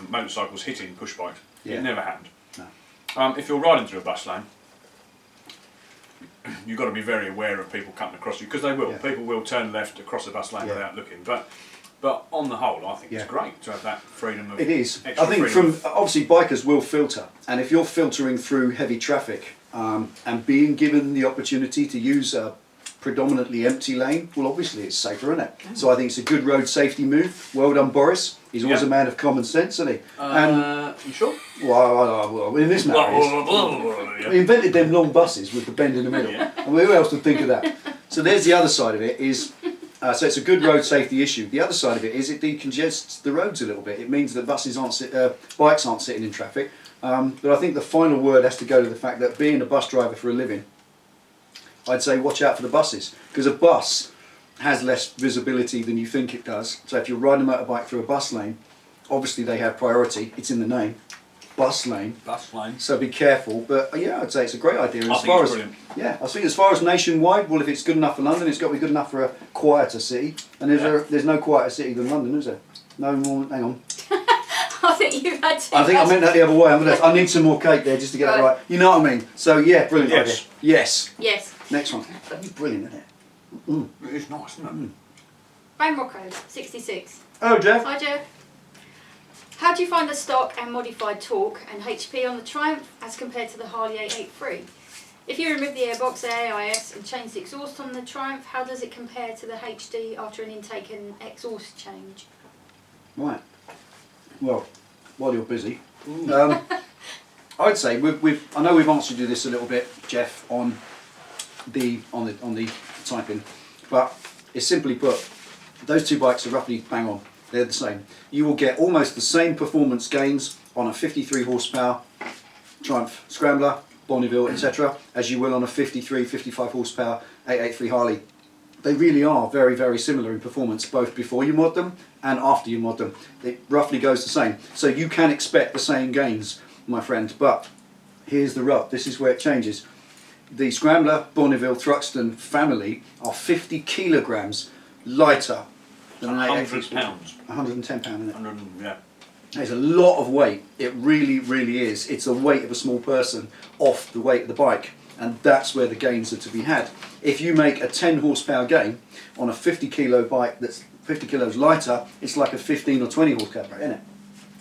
motorcycles hitting push bikes. Yeah. It never happened. No. If you're riding through a bus lane, you've got to be very aware of people cutting across you, because they will. Yeah. People will turn left across a bus lane without looking. But on the whole, I think it's great to have that freedom of... It is. I think obviously bikers will filter, and if you're filtering through heavy traffic and being given the opportunity to use a predominantly empty lane, well, obviously it's safer, isn't it? So I think it's a good road safety move. Well done, Boris. He's always a man of common sense, isn't he? You sure? Well, in this matter, he invented them long buses with the bend in the middle. I mean, who else would think of that? So there's the other side of it, is... so it's a good road safety issue. The other side of it is it decongests the roads a little bit. It means that bikes aren't sitting in traffic. But I think the final word has to go to the fact that being a bus driver for a living, I'd say watch out for the buses, because a bus has less visibility than you think it does. So if you're riding a motorbike through a bus lane, obviously they have priority. It's in the name. Bus lane. Bus lane. So be careful. But yeah, I'd say it's a great idea. I think it's brilliant. Yeah, I think as far as nationwide, well, if it's good enough for London, it's got to be good enough for a quieter city. And there's no quieter city than London, is there? No more. Hang on. I think you had to. I think I meant that the other way. I need some more cake there just to get that right. You know what I mean? So yeah, brilliant idea. Yes. Yes. Next one. That'd be brilliant, isn't it? Mm. It is nice, isn't it? Bang Rocco, 66. Oh, Jeff. Hi, Jeff. How do you find the stock and modified torque and HP on the Triumph as compared to the Harley 883? If you remove the airbox, AIS and change the exhaust on the Triumph, how does it compare to the HD after an intake and exhaust change? Right. Well, while you're busy, I'd say I know we've answered you this a little bit, Jeff, on the typing, but it's simply put, those two bikes are roughly bang on. They're the same. You will get almost the same performance gains on a 53 horsepower Triumph Scrambler, Bonneville, etc., as you will on a 53, 55 horsepower 883 Harley. They really are very, very similar in performance, both before you mod them and after you mod them. It roughly goes the same. So you can expect the same gains, my friend, but here's the rub. This is where it changes. The Scrambler, Bonneville, Thruxton family are 50 kilograms lighter than an 100 pounds. 110 pound, isn't it? 100, yeah. It's a lot of weight. It really, really is. It's the weight of a small person off the weight of the bike, and that's where the gains are to be had. If you make a 10 horsepower gain on a 50 kilo bike that's 50 kilos lighter, it's like a 15 or 20 horsepower, isn't it?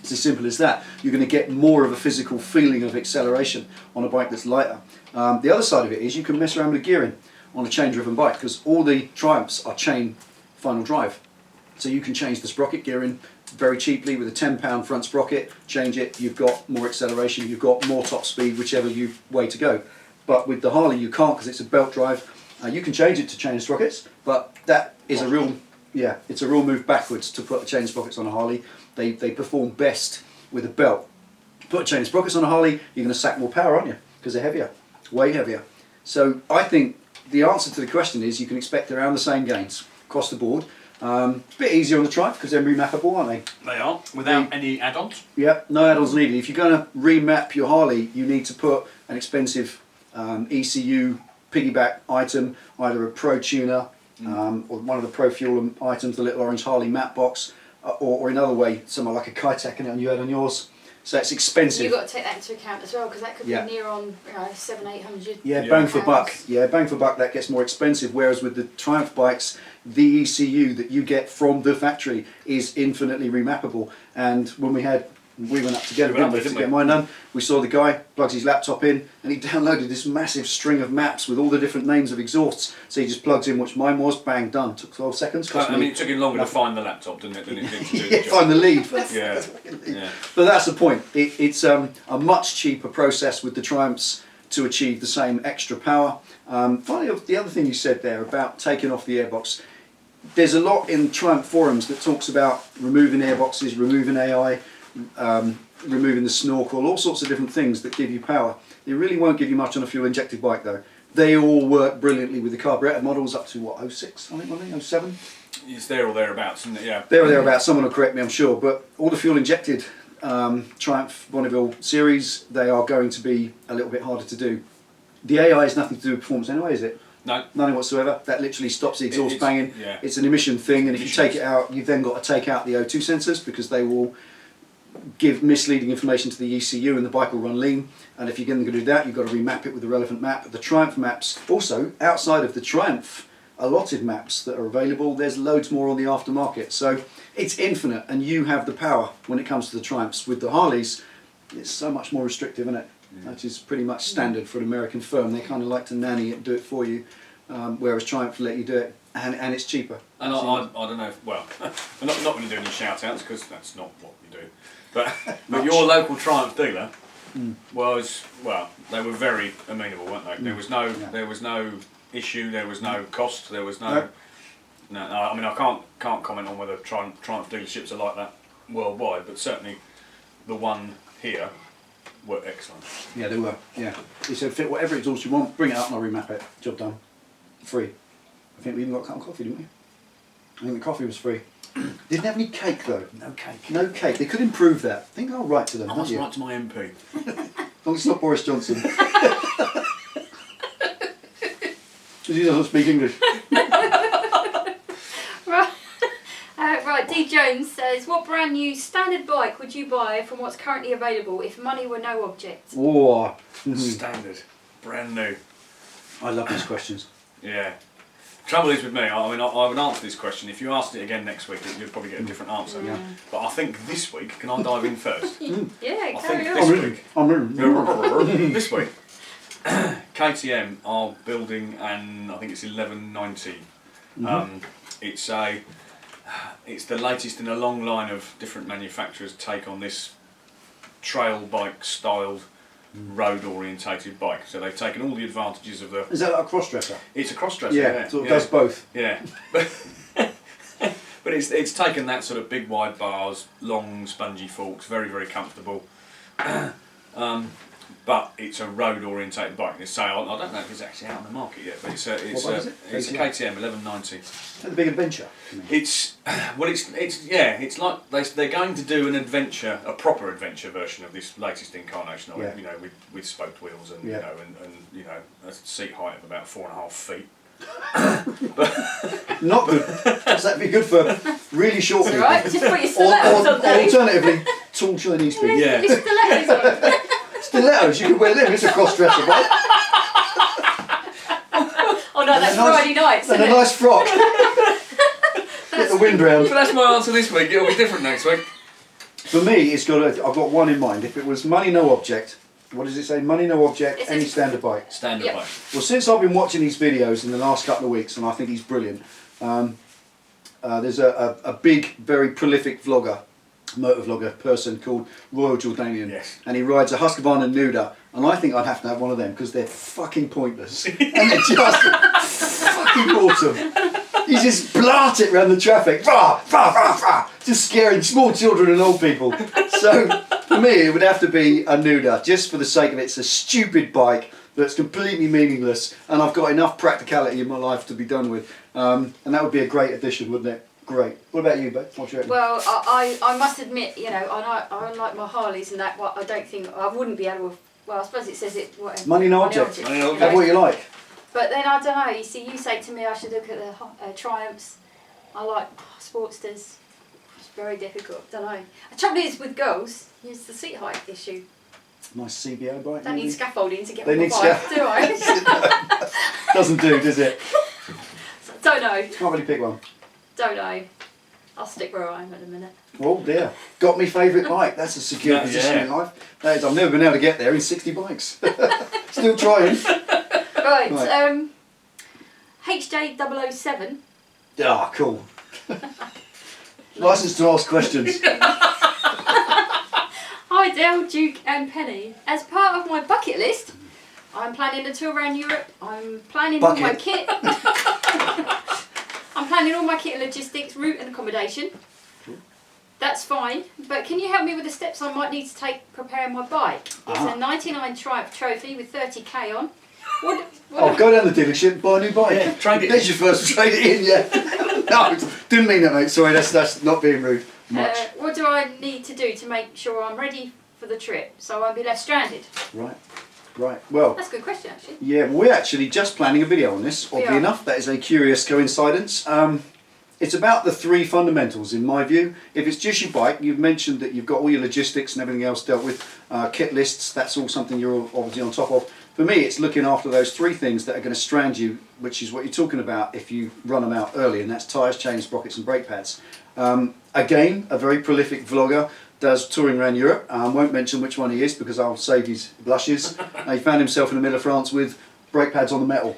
It's as simple as that. You're going to get more of a physical feeling of acceleration on a bike that's lighter. The other side of it is you can mess around with gearing on a chain-driven bike, because all the Triumphs are chain final drive. So you can change the sprocket gearing very cheaply with a £10 front sprocket, change it, you've got more acceleration, you've got more top speed, whichever way to go. But with the Harley you can't, because it's a belt drive. You can change it to chain sprockets, but that is a real, it's a real move backwards to put the chain sprockets on a Harley. They perform best with a belt. Put chain sprockets on a Harley, you're going to sack more power, aren't you? Because they're heavier, way heavier. So I think the answer to the question is you can expect around the same gains across the board. It's a bit easier on the Triumph because they're remappable, aren't they? They are, without any add-ons. Yeah, no add-ons needed. If you're going to remap your Harley, you need to put an expensive ECU piggyback item, either a Pro Tuner or one of the Pro Fuel items, the little orange Harley map box, or another way, somewhere like a Kitec and you had on yours. So it's expensive. You've got to take that into account as well, because that could be near on 700-800. Yeah, bang for buck. Yeah, bang for buck. That gets more expensive. Whereas with the Triumph bikes, the ECU that you get from the factory is infinitely remappable. And when we went up together to get mine done, we saw the guy plugs his laptop in and he downloaded this massive string of maps with all the different names of exhausts. So he just plugs in which mine was, bang, done. Took 12 seconds. I mean, it took him longer to find the laptop, didn't it, than it did to do the job. Find the lead. Yeah. But that's the point. It's a much cheaper process with the Triumphs to achieve the same extra power. Finally, the other thing you said there about taking off the airbox, there's a lot in Triumph forums that talks about removing airboxes, removing AI, removing the snorkel, all sorts of different things that give you power. They really won't give you much on a fuel injected bike though. They all work brilliantly with the carburettor models up to what, 06 I think, 07? It's there or thereabouts, isn't it? Yeah. There or thereabouts, someone will correct me I'm sure, but all the fuel injected Triumph Bonneville series, they are going to be a little bit harder to do. The AI has nothing to do with performance anyway, is it? No. Nothing whatsoever. That literally stops the exhaust banging. Yeah. It's an emission thing, and if you take it out, you've then got to take out the O2 sensors because they will give misleading information to the ECU and the bike will run lean. And if you're going to do that, you've got to remap it with the relevant map. The Triumph maps, also outside of the Triumph allotted maps that are available, there's loads more on the aftermarket. So it's infinite, and you have the power when it comes to the Triumphs. With the Harleys, it's so much more restrictive, isn't it? That is pretty much standard for an American firm. They kind of like to nanny it and do it for you, whereas Triumph let you do it, and it's cheaper. And I don't know, well, I'm not going to do any shout outs because that's not what we do. But your local Triumph dealer was, well, they were very amenable, weren't they? There was no issue, there was no cost, there was no. I mean, I can't comment on whether Triumph dealerships are like that worldwide, but certainly the one here were excellent. Yeah, they were. Yeah, he said fit whatever exhaust you want, bring it up and I'll remap it. Job done. Free. I think we even got a cup of coffee, didn't we? I think the coffee was free. Didn't have any cake though. No cake. No cake. They could improve that. I think I'll write to them. I must write to my MP. As long as it's not Boris Johnson. Because he doesn't speak English. Right, D Jones says, what brand new standard bike would you buy from what's currently available if money were no object? Oh. Standard. Brand new. I love these questions. Yeah. Trouble is with me, I mean, I would answer this question. If you asked it again next week, you'd probably get a different answer. Yeah. But I think this week, can I dive in first? Yeah, I carry think on. this week, KTM are building an, I think it's 1190. It's the latest in a long line of different manufacturers' take on this trail bike styled road orientated bike. So they've taken all the advantages of the. Is that like a cross-dresser? It's a cross-dresser. Yeah, so it does both. Yeah. But it's taken that sort of big wide bars, long spongy forks, very very comfortable. But it's a road orientated bike. They say I don't know if it's actually out on the market yet, but it's a KTM 1190. Is that the big adventure? It's like they're going to do an adventure, a proper adventure version of this latest incarnation of it. You know, with spoked wheels and you know and a seat height of about 4.5 feet. Not good. Does that be good for really short people? Right, just put your stilettos on there. Alternatively, tall Chinese people. Yeah. Your stilettos on. Stilettos, you could wear them. It's a cross-dresser, right? Oh no, that's Friday nights. And a nice frock. Get the wind round. So that's my answer this week. It'll be different next week. For me, I've got one in mind. If it was money, no object. What does it say? Money, no object, any standard bike. Standard bike. Well, since I've been watching these videos in the last couple of weeks, and I think he's brilliant, there's a big, very prolific vlogger, motor vlogger person called Royal Jordanian. Yes. And he rides a Husqvarna Nuda, and I think I'd have to have one of them because they're fucking pointless. And they're just fucking awesome. You just blart it around the traffic, rah, rah, rah, rah, just scaring small children and old people. So for me, it would have to be a Nuda, just for the sake of it. It's a stupid bike that's completely meaningless, and I've got enough practicality in my life to be done with. And that would be a great addition, wouldn't it? Great. What about you, Beck? What's your Well, I must admit, you know, I like my Harleys and that. What I don't think I wouldn't be able to. Well, I suppose it says it. Whatever. Money, no object. Money, no Have what you like. But then I don't know. You see, you say to me I should look at the Triumphs. I like Sportsters. It's very difficult. Don't know. The trouble is with girls, it's the seat height issue. Nice CBO bike. Don't need scaffolding to get They on the need bike, do I? Doesn't do, does it? Don't know. Can't really pick one. Don't know. I'll stick where I am at the minute. Oh dear. Got me favourite bike. That's a secure position in life. That is, I've never been able to get there in 60 bikes. Still trying. Right. HJ007. Ah, cool. Licence to ask questions. Hi Dale, Duke and Penny. As part of my bucket list, I'm planning a tour around Europe. I'm planning all my kit. I'm planning all my kit and logistics, route and accommodation. That's fine, but can you help me with the steps I might need to take preparing my bike? It's a 99 Triumph Trophy with 30k on. What Go down the dealership, buy a new bike. Yeah, trade it. There's your first trade it in, yeah. No, didn't mean that, mate. Sorry, that's not being rude. Much. What do I need to do to make sure I'm ready for the trip so I won't be left stranded? Right. Well. That's a good question, actually. Yeah, we're actually just planning a video on this. Oddly enough, that is a curious coincidence. It's about the three fundamentals, in my view. If it's just your bike, you've mentioned that you've got all your logistics and everything else dealt with, kit lists, that's all something you're obviously on top of. For me, it's looking after those three things that are going to strand you, which is what you're talking about if you run them out early, and that's tyres, chains, sprockets and brake pads. Again, a very prolific vlogger, does touring around Europe. Won't mention which one he is because I'll save his blushes. He found himself in the middle of France with brake pads on the metal,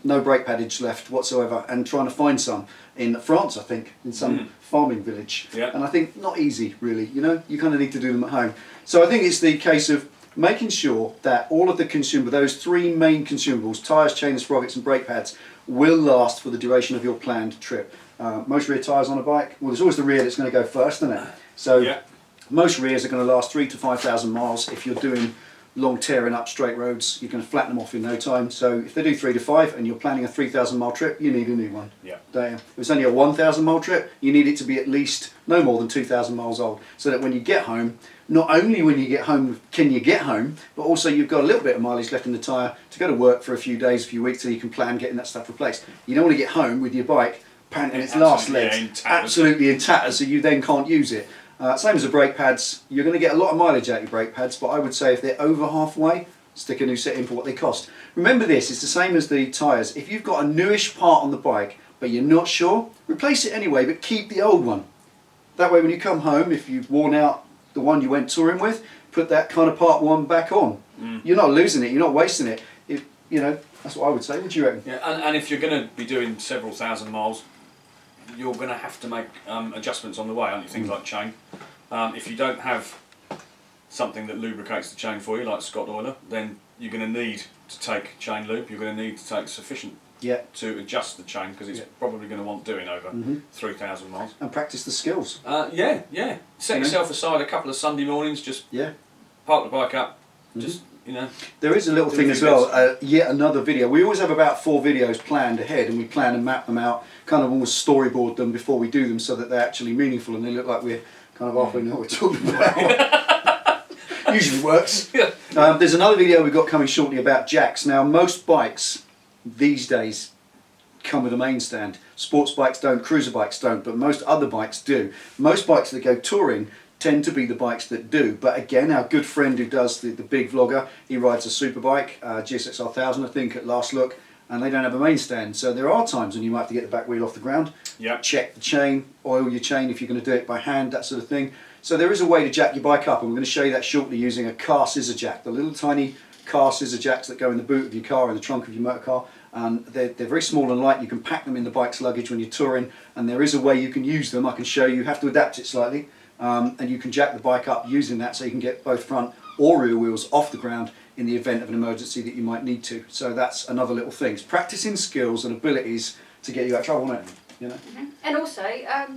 no brake paddage left whatsoever, and trying to find some in France, I think, in some farming village. And I think not easy, really. You know, you kind of need to do them at home. So I think it's the case of making sure that all of the those three main consumables, tyres, chains, sprockets and brake pads, will last for the duration of your planned trip. Most rear tyres on a bike, well, there's always the rear that's going to go first, isn't it? So most rears are going to last 3,000 to 5,000 miles. If you're doing long tearing up straight roads, you can flatten them off in no time. So if they do 3 to 5 and you're planning a 3,000 mile trip, you need a new one. If it's only a 1,000 mile trip, you need it to be at least no more than 2,000 miles old, so that when you get home, not only when you get home can you get home, but also you've got a little bit of mileage left in the tyre to go to work for a few days, a few weeks, so you can plan getting that stuff replaced. You don't want to get home with your bike panting its last legs, absolutely in tatters, so you then can't use it. Same as the brake pads, you're going to get a lot of mileage out of your brake pads, but I would say if they're over halfway, stick a new set in for what they cost. Remember this, it's the same as the tyres. If you've got a newish part on the bike, but you're not sure, replace it anyway, but keep the old one. That way when you come home, if you've worn out the one you went touring with, put that kind of part one back on. You're not losing it, you're not wasting it. You know, that's what I would say. What do you reckon? Yeah, and if you're going to be doing several thousand miles, you're going to have to make adjustments on the way, aren't you? Things like chain. If you don't have something that lubricates the chain for you, like Scott Oiler, then you're going to need to take chain lube. You're going to need to take sufficient to adjust the chain, because it's probably going to want doing over 3,000 miles. And practice the skills. Yeah. Set yourself aside a couple of Sunday mornings, just park the bike up, just, you know. There is a little thing as well, yet another video. We always have about 4 videos planned ahead, and we plan and map them out, kind of almost storyboard them before we do them, so that they're actually meaningful and they look like we're kind of halfway know what we're talking about. Usually works. There's another video we've got coming shortly about jacks. Now, most bikes these days come with a main stand. Sports bikes don't, cruiser bikes don't, but most other bikes do. Most bikes that go touring tend to be the bikes that do. But again, our good friend who does the big vlogger, he rides a super bike, GSX 1000 I think at last look, and they don't have a main stand. So there are times when you might have to get the back wheel off the ground, check the chain, oil your chain if you're going to do it by hand, that sort of thing. So there is a way to jack your bike up, and we're going to show you that shortly using a car scissor jack, the little tiny car scissor jacks that go in the boot of your car, in the trunk of your motor car. And they're very small and light. You can pack them in the bike's luggage when you're touring, and there is a way you can use them. I can show you. You have to adapt it slightly, and you can jack the bike up using that, so you can get both front or rear wheels off the ground in the event of an emergency that you might need to. So that's another little thing. It's practicing skills and abilities to get you out of trouble, isn't it? You know? And also,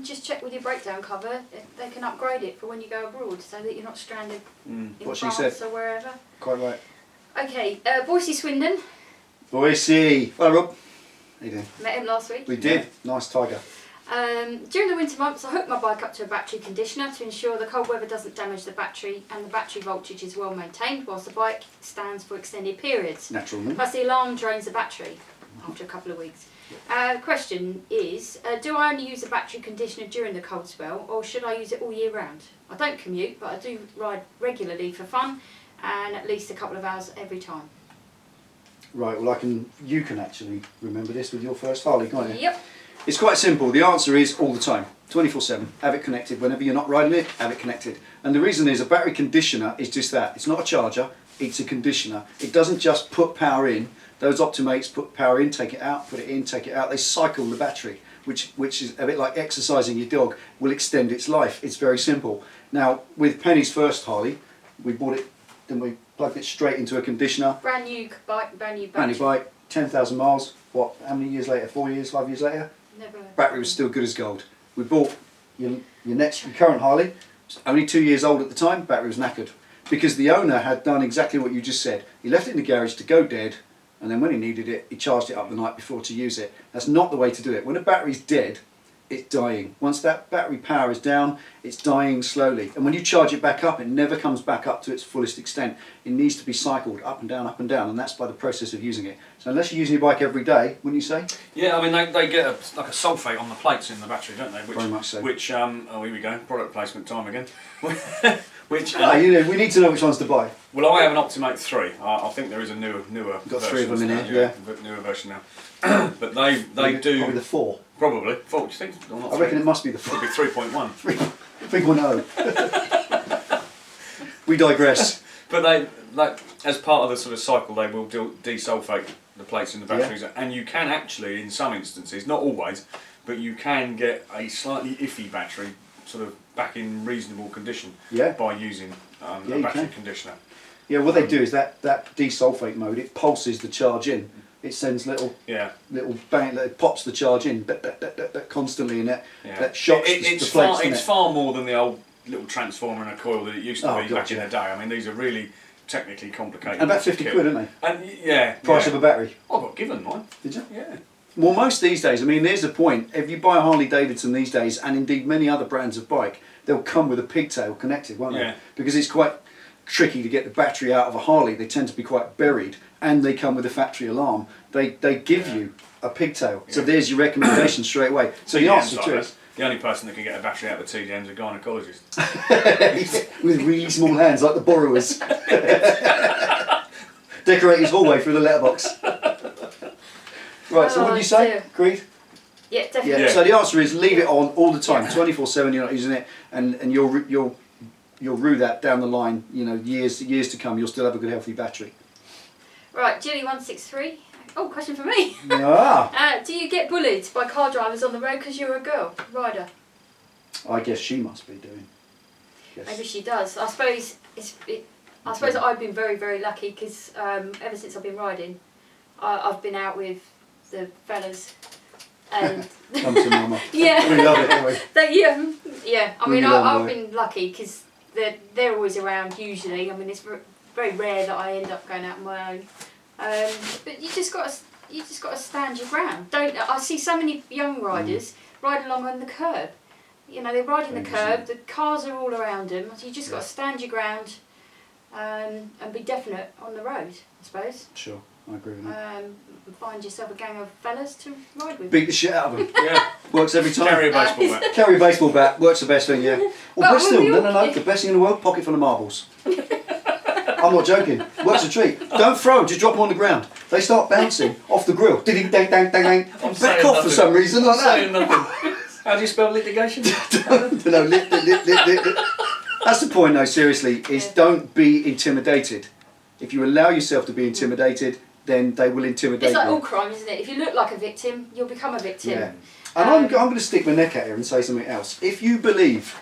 just check with your breakdown cover if they can upgrade it for when you go abroad, so that you're not stranded in France or wherever. Quite right. Okay, Boise Swindon. Boise. Hello, Rob. How you doing? Met him last week. We did. Nice tiger. During the winter months, I hooked my bike up to a battery conditioner to ensure the cold weather doesn't damage the battery and the battery voltage is well maintained whilst the bike stands for extended periods. Natural. Plus the alarm drains the battery after a couple of weeks. Question is, do I only use the battery conditioner during the cold spell, or should I use it all year round? I don't commute, but I do ride regularly for fun, and at least a couple of hours every time. Right, well you can actually remember this with your first Harley, can't you? Yep. It's quite simple. The answer is all the time, 24/7. Have it connected. Whenever you're not riding it, have it connected. And the reason is a battery conditioner is just that. It's not a charger, it's a conditioner. It doesn't just put power in. Those Optimates put power in, take it out, put it in, take it out. They cycle the battery, which is a bit like exercising your dog, will extend its life. It's very simple. Now, with Penny's first Harley, we bought it, then we plugged it straight into a conditioner. Brand new bike, brand new battery. Brand new bike, 10,000 miles. What, how many years later? 4 years, 5 years later? Never. Battery was still good as gold. We bought your current Harley, only 2 years old at the time, battery was knackered. Because the owner had done exactly what you just said. He left it in the garage to go dead, and then when he needed it, he charged it up the night before to use it. That's not the way to do it. When a battery's dead, it's dying. Once that battery power is down, it's dying slowly. And when you charge it back up, it never comes back up to its fullest extent. It needs to be cycled up and down, and that's by the process of using it. So unless you're using your bike every day, wouldn't you say? Yeah, I mean, they get like a sulphate on the plates in the battery, don't they? Which, very much so. Which, oh, here we go, product placement time again. Which, we need to know which ones to buy. Well, I have an Optimate 3. I think there is a newer You've got 3 of them in now, here, newer version now. But they do... Probably the 4. Probably. 4, do you think? Or not I reckon it must be the 4. It'll be 3.1. 3.0. We digress. But they, as part of the sort of cycle, they will desulfate the plates in the batteries, and you can actually, in some instances, not always, but you can get a slightly iffy battery sort of back in reasonable condition by using a battery conditioner. Yeah, what they do is that desulfate mode, it pulses the charge in. It sends little bang, it pops the charge in constantly, and that shocks the plates. It's far more than the old little transformer and a coil that it used to be back in the day. I mean, these are really technically complicated. And about 50 quid, aren't they? And price of a battery. I got given mine. Did you? Yeah. Well, most these days, I mean, there's the point. If you buy a Harley Davidson these days, and indeed many other brands of bike, they'll come with a pigtail connected, won't they? Because it's quite tricky to get the battery out of a Harley. They tend to be quite buried, and they come with a factory alarm. They give you a pigtail. So there's your recommendation straight away. So the answer to it. The only person that can get a battery out of a TDM is a gynaecologist. With really small hands, like the borrowers. decorate his hallway through the letterbox. Right, so what did you say? Dear. Agreed? Yeah, definitely. Yeah. So the answer is leave it on all the time, 24/7. You're not using it, and you'll rue that down the line. You know, years to come, you'll still have a good healthy battery. Right, Julie163. Oh, question for me. Ah. Do you get bullied by car drivers on the road because you're a girl rider? I guess she must be doing. Yes. Maybe she does. I suppose I suppose I've been very, very lucky because ever since I've been riding, I've been out with the fellas. And come to mama. Yeah. We love it, don't we? Yeah. I mean, I've been lucky because they're always around usually. I mean, it's very rare that I end up going out on my own. But you just got to stand your ground. I see so many young riders riding along on the curb. You know, they're riding the curb. The cars are all around them. So you just got to stand your ground and be definite on the road, I suppose. Sure, I agree with that. Find yourself a gang of fellas to ride with. Beat the shit out of them. Yeah. Works every time. Carry a baseball bat. Carry a baseball bat. Works the best thing, yeah. Well, But but still, we all- no. The best thing in the world, pocket full of marbles. I'm not joking. Works a treat. Don't throw them, just drop them on the ground. They start bouncing off the grill. Ding, dang, dang, dang, dang. I'm Back saying off for nothing. some reason like that. Saying nothing. How do you spell litigation? No, lip. That's the point, though. Seriously, is don't be intimidated. If you allow yourself to be intimidated, then they will intimidate It's like you. all crime, isn't it? If you look like a victim, you'll become a victim. Yeah. And I'm going to stick my neck out here and say something else. If you believe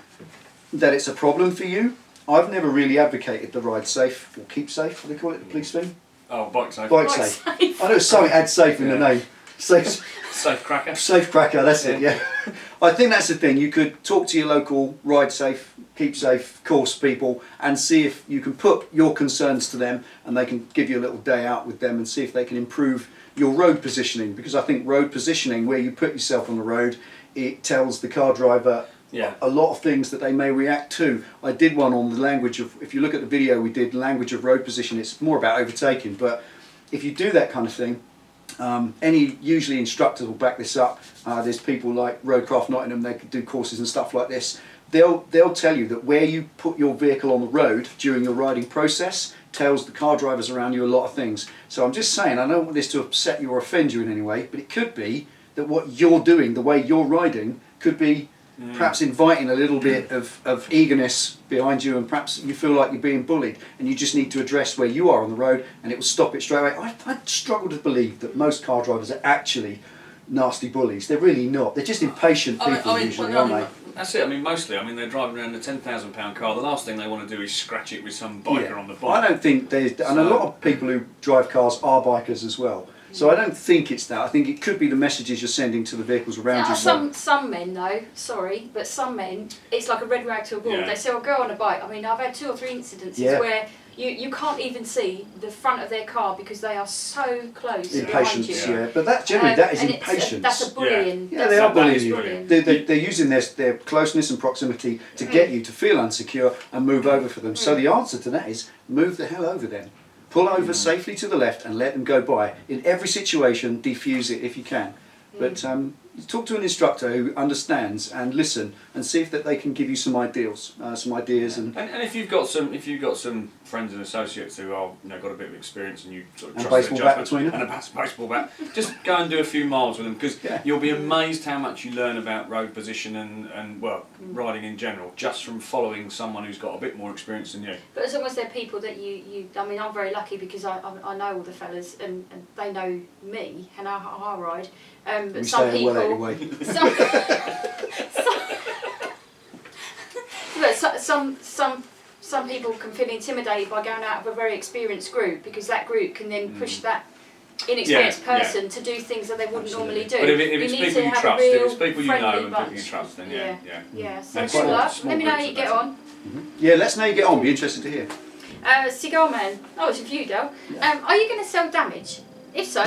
that it's a problem for you, I've never really advocated the ride safe or keep safe. What do they call it? The police thing? Oh, bike safe. Bike Bike safe. safe. I know something had safe in the Yeah. name. Safe. Safe cracker. Safe cracker, that's it, yeah. I think that's the thing. You could talk to your local ride safe, keep safe course people and see if you can put your concerns to them and they can give you a little day out with them and see if they can improve your road positioning, because I think road positioning, where you put yourself on the road, it tells the car driver a lot of things that they may react to. I did one on the language of, if you look at the video we did, language of road position, it's more about overtaking, but if you do that kind of thing, usually instructors will back this up. There's people like Roadcraft Nottingham, they could do courses and stuff like this. They'll tell you that where you put your vehicle on the road during your riding process tells the car drivers around you a lot of things. So I'm just saying, I don't want this to upset you or offend you in any way, but it could be that what you're doing, the way you're riding, could be perhaps inviting a little bit of eagerness behind you, and perhaps you feel like you're being bullied and you just need to address where you are on the road and it will stop it straight away. I struggle to believe that most car drivers are actually nasty bullies. They're really not. They're just impatient people usually, aren't they? That's it. I mean, mostly. I mean, they're driving around a £10,000 car. The last thing they want to do is scratch it with some biker on the bike. I don't think there's, and a lot of people who drive cars are bikers as well. So I don't think it's that. I think it could be the messages you're sending to the vehicles around you. Some men though, sorry, but some men, it's like a red rag to a bull. Yeah. They say, "I'll go on a bike." I mean, I've had 2 or 3 incidences where you can't even see the front of their car because they are so close behind Impatience, you. But that generally that is and impatience. That's a bullying. Yeah, they are bullying you. bullying. They're using their closeness and proximity to get you to feel insecure and move over for them. So the answer to that is move the hell over then. Pull over safely to the left and let them go by. In every situation, defuse it if you can. But talk to an instructor who understands and listen and see if that they can give you some ideas, and if you've got some friends and associates who are got a bit of experience and you sort of And trust baseball their bat judgment, between them. and a baseball bat, just go and do a few miles with them, because you'll be amazed how much you learn about road position and riding in general just from following someone who's got a bit more experience than you. But as long as they're people that I mean, I'm very lucky because I know all the fellas and they know me and how I ride. But we some stay people, well anyway. some people can feel intimidated by going out of a very experienced group, because that group can then push that inexperienced person to do things that they wouldn't normally do. But if you it's need people to you have trust, a if real it's people you know friendly and people you bunch. trust, then Yeah. So And good luck. small Let me know how groups you are get best. on. Yeah, let's know how you get on. Be interested to hear. Cigar Man. Oh, it's for you, Del. Are you going to sell damage? If so,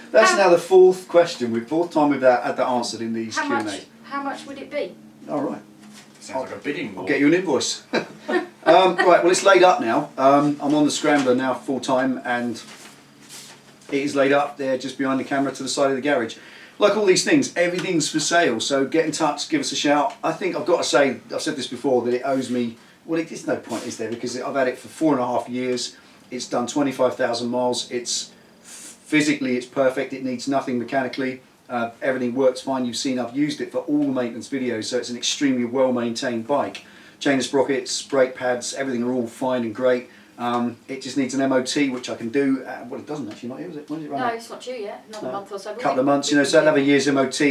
That's now the fourth question. Fourth time we've had that answered in these Q&A. how much would it be? All right. Sounds like a bidding war. I'll get you an invoice. Right, well, it's laid up now. I'm on the Scrambler now full time, and it is laid up there just behind the camera to the side of the garage. Like all these things, everything's for sale, so get in touch, give us a shout. I think I've got to say, I've said this before, that it owes me, well, there's no point, is there? Because I've had it for 4.5 years. It's done 25,000 miles. It's physically, it's perfect. It needs nothing mechanically. Everything works fine. You've seen I've used it for all the maintenance videos, so it's an extremely well maintained bike. Chain of sprockets, brake pads, everything are all fine and great. It just needs an MOT, which I can do. Well, it doesn't actually, not here, is it? When does it run out? No, it's not due yet. Another month or so. Couple of months, you know, so I'll have a year's MOT.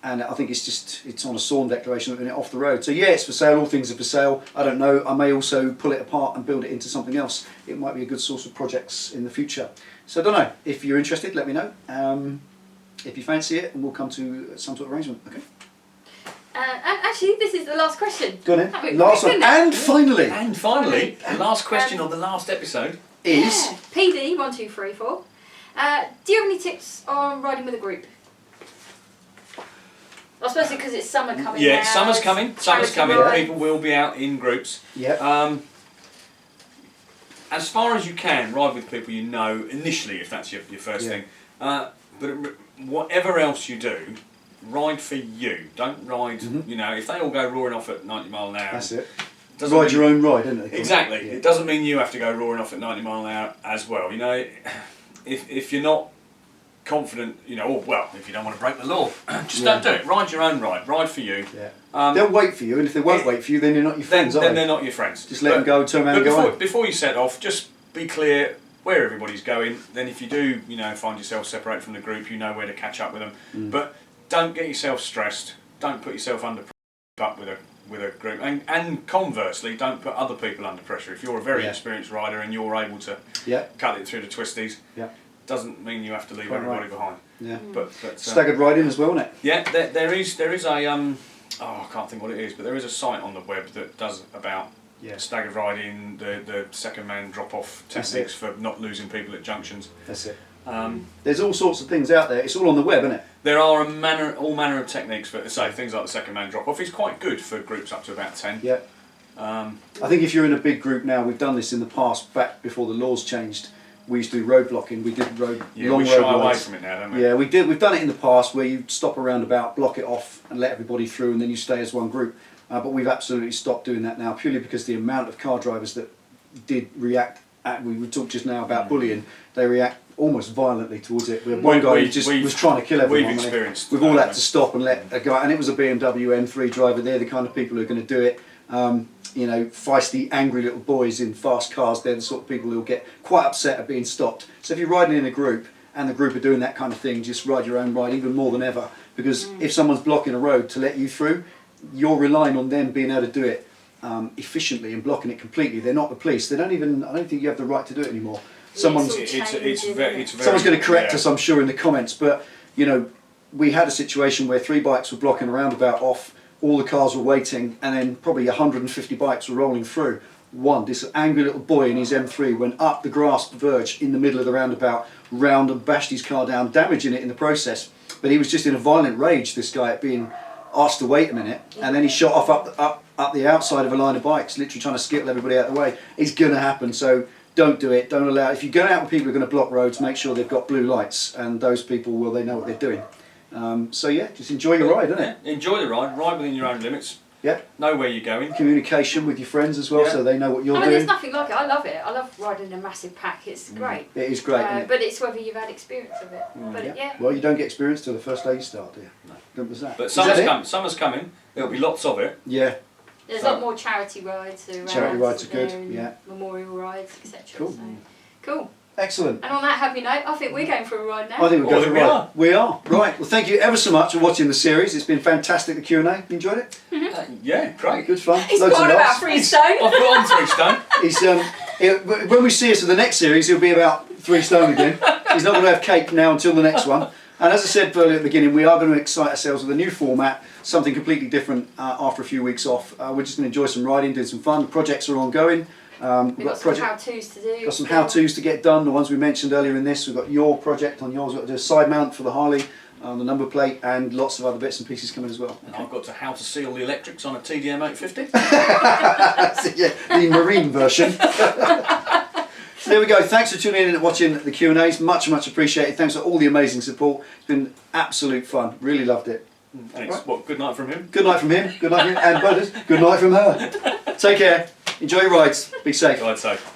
And I think it's on a SORN declaration at the minute off the road. So yeah, it's for sale. All things are for sale. I don't know. I may also pull it apart and build it into something else. It might be a good source of projects in the future. So I don't know. If you're interested, let me know. If you fancy it, and we'll come to some sort of arrangement. Okay. And actually, this is the last question. Go on in. Last one. And finally. The last question of the last episode is PD 1234. Do you have any tips on riding with a group? I suppose because it's summer coming. Yeah, now, summer's coming. Summer's coming. Ride. People will be out in groups. yeah. As far as you can, ride with people you know initially, if that's your first thing. But whatever else you do, ride for you. Don't ride. You know, if they all go roaring off at 90 mile an hour. That's it. Ride your own ride, isn't it? Exactly. Yeah. It doesn't mean you have to go roaring off at 90 mile an hour as well. You know, if you're not confident, you know, or well, if you don't want to break the law, just don't do it. Ride your own ride. Ride for you. Yeah. They'll wait for you, and if they won't wait for you, then you're not your friends, then they're not your friends. Just let them go, turn around and go on. Before you set off, just be clear where everybody's going. Then if you do, you know, find yourself separated from the group, you know where to catch up with them. But don't get yourself stressed. Don't put yourself under pressure with a group. And conversely, don't put other people under pressure. If you're a very experienced rider and you're able to cut it through the twisties, doesn't mean you have to leave everybody behind. Yeah. But staggered riding as well, isn't it? Yeah, there is a I can't think what it is, but there is a site on the web that does about staggered riding, the second man drop off techniques for not losing people at junctions. That's it. There's all sorts of things out there. It's all on the web, isn't it? There are all manner of techniques for, say, things like the second man drop off. It's quite good for groups up to about 10. Yeah. I think if you're in a big group now, we've done this in the past, back before the laws changed. We used to do road blocking. We did long road we shy away rides. from it now, don't we? Yeah, we did. We've done it in the past where you stop a roundabout, block it off, and let everybody through, and then you stay as one group. But we've absolutely stopped doing that now, purely because the amount of car drivers that did react. We talked just now about bullying. They react almost violently towards it. We had one guy who just was trying to kill everyone. We've experienced. We've all had to stop and let a guy, and it was a BMW M3 driver. They're the kind of people who are going to do it. You know, feisty, angry little boys in fast cars. They're the sort of people who will get quite upset at being stopped. So if you're riding in a group and the group are doing that kind of thing, just ride your own ride even more than ever. Because if someone's blocking a road to let you through, you're relying on them being able to do it efficiently and blocking it completely. They're not the police. They don't even. I don't think you have the right to do it anymore. Someone's going to correct us, I'm sure, in the comments. But you know, we had a situation where 3 bikes were blocking a roundabout off. All the cars were waiting, and then probably 150 bikes were rolling through. This angry little boy in his M3 went up the grass verge in the middle of the roundabout, round and bashed his car down, damaging it in the process. But he was just in a violent rage, this guy, at being asked to wait a minute, and then he shot off up the outside of a line of bikes, literally trying to skittle everybody out of the way. It's going to happen, so don't do it. Don't allow. If you go out with people who are going to block roads, make sure they've got blue lights, and those people, well, they know what they're doing. So yeah, just enjoy your ride, isn't it? Enjoy the ride. Ride within your own limits. Yeah. Know where you're going. Communication with your friends as well, so they know what you're doing. There's nothing like it. I love it. I love riding a massive pack. It's great. It is great. Isn't it? But it's whether you've had experience of it. But Well, you don't get experience till the first day you start, do you? No. What was that? But summer's coming. There'll be lots of it. Yeah. There's a lot more charity rides around. Charity rides are good. Yeah. Memorial rides, etc. Cool. So, cool. Excellent. And on that happy note, I think we're going for a ride now. I think we're going for a ride. We are. Right. Well, thank you ever so much for watching the series. It's been fantastic, the Q&A. You enjoyed it? Yeah, great. Good fun. He's Loads got of about laughs. 3 stone. I've got on 3 stone. He's, when we see us for the next series, he'll be about 3 stone again. He's not going to have cake now until the next one. And as I said earlier at the beginning, we are going to excite ourselves with a new format, something completely different after a few weeks off. We're just going to enjoy some riding, do some fun. The projects are ongoing. We've got some how-tos to do. Got some how-tos to get done, the ones we mentioned earlier in this. We've got your project on yours. We've got to do a side mount for the Harley, the number plate, and lots of other bits and pieces coming as well. And I've got to how to seal the electrics on a TDM 850. Yeah, the marine version. So there we go. Thanks for tuning in and watching the Q&As. Much appreciated. Thanks for all the amazing support. It's been absolute fun. Really loved it. Thanks. Right. What, good night from him? Good night from him. Good night from him. And brothers, good night from her. Take care. Enjoy your rides. Be safe. Ride safe.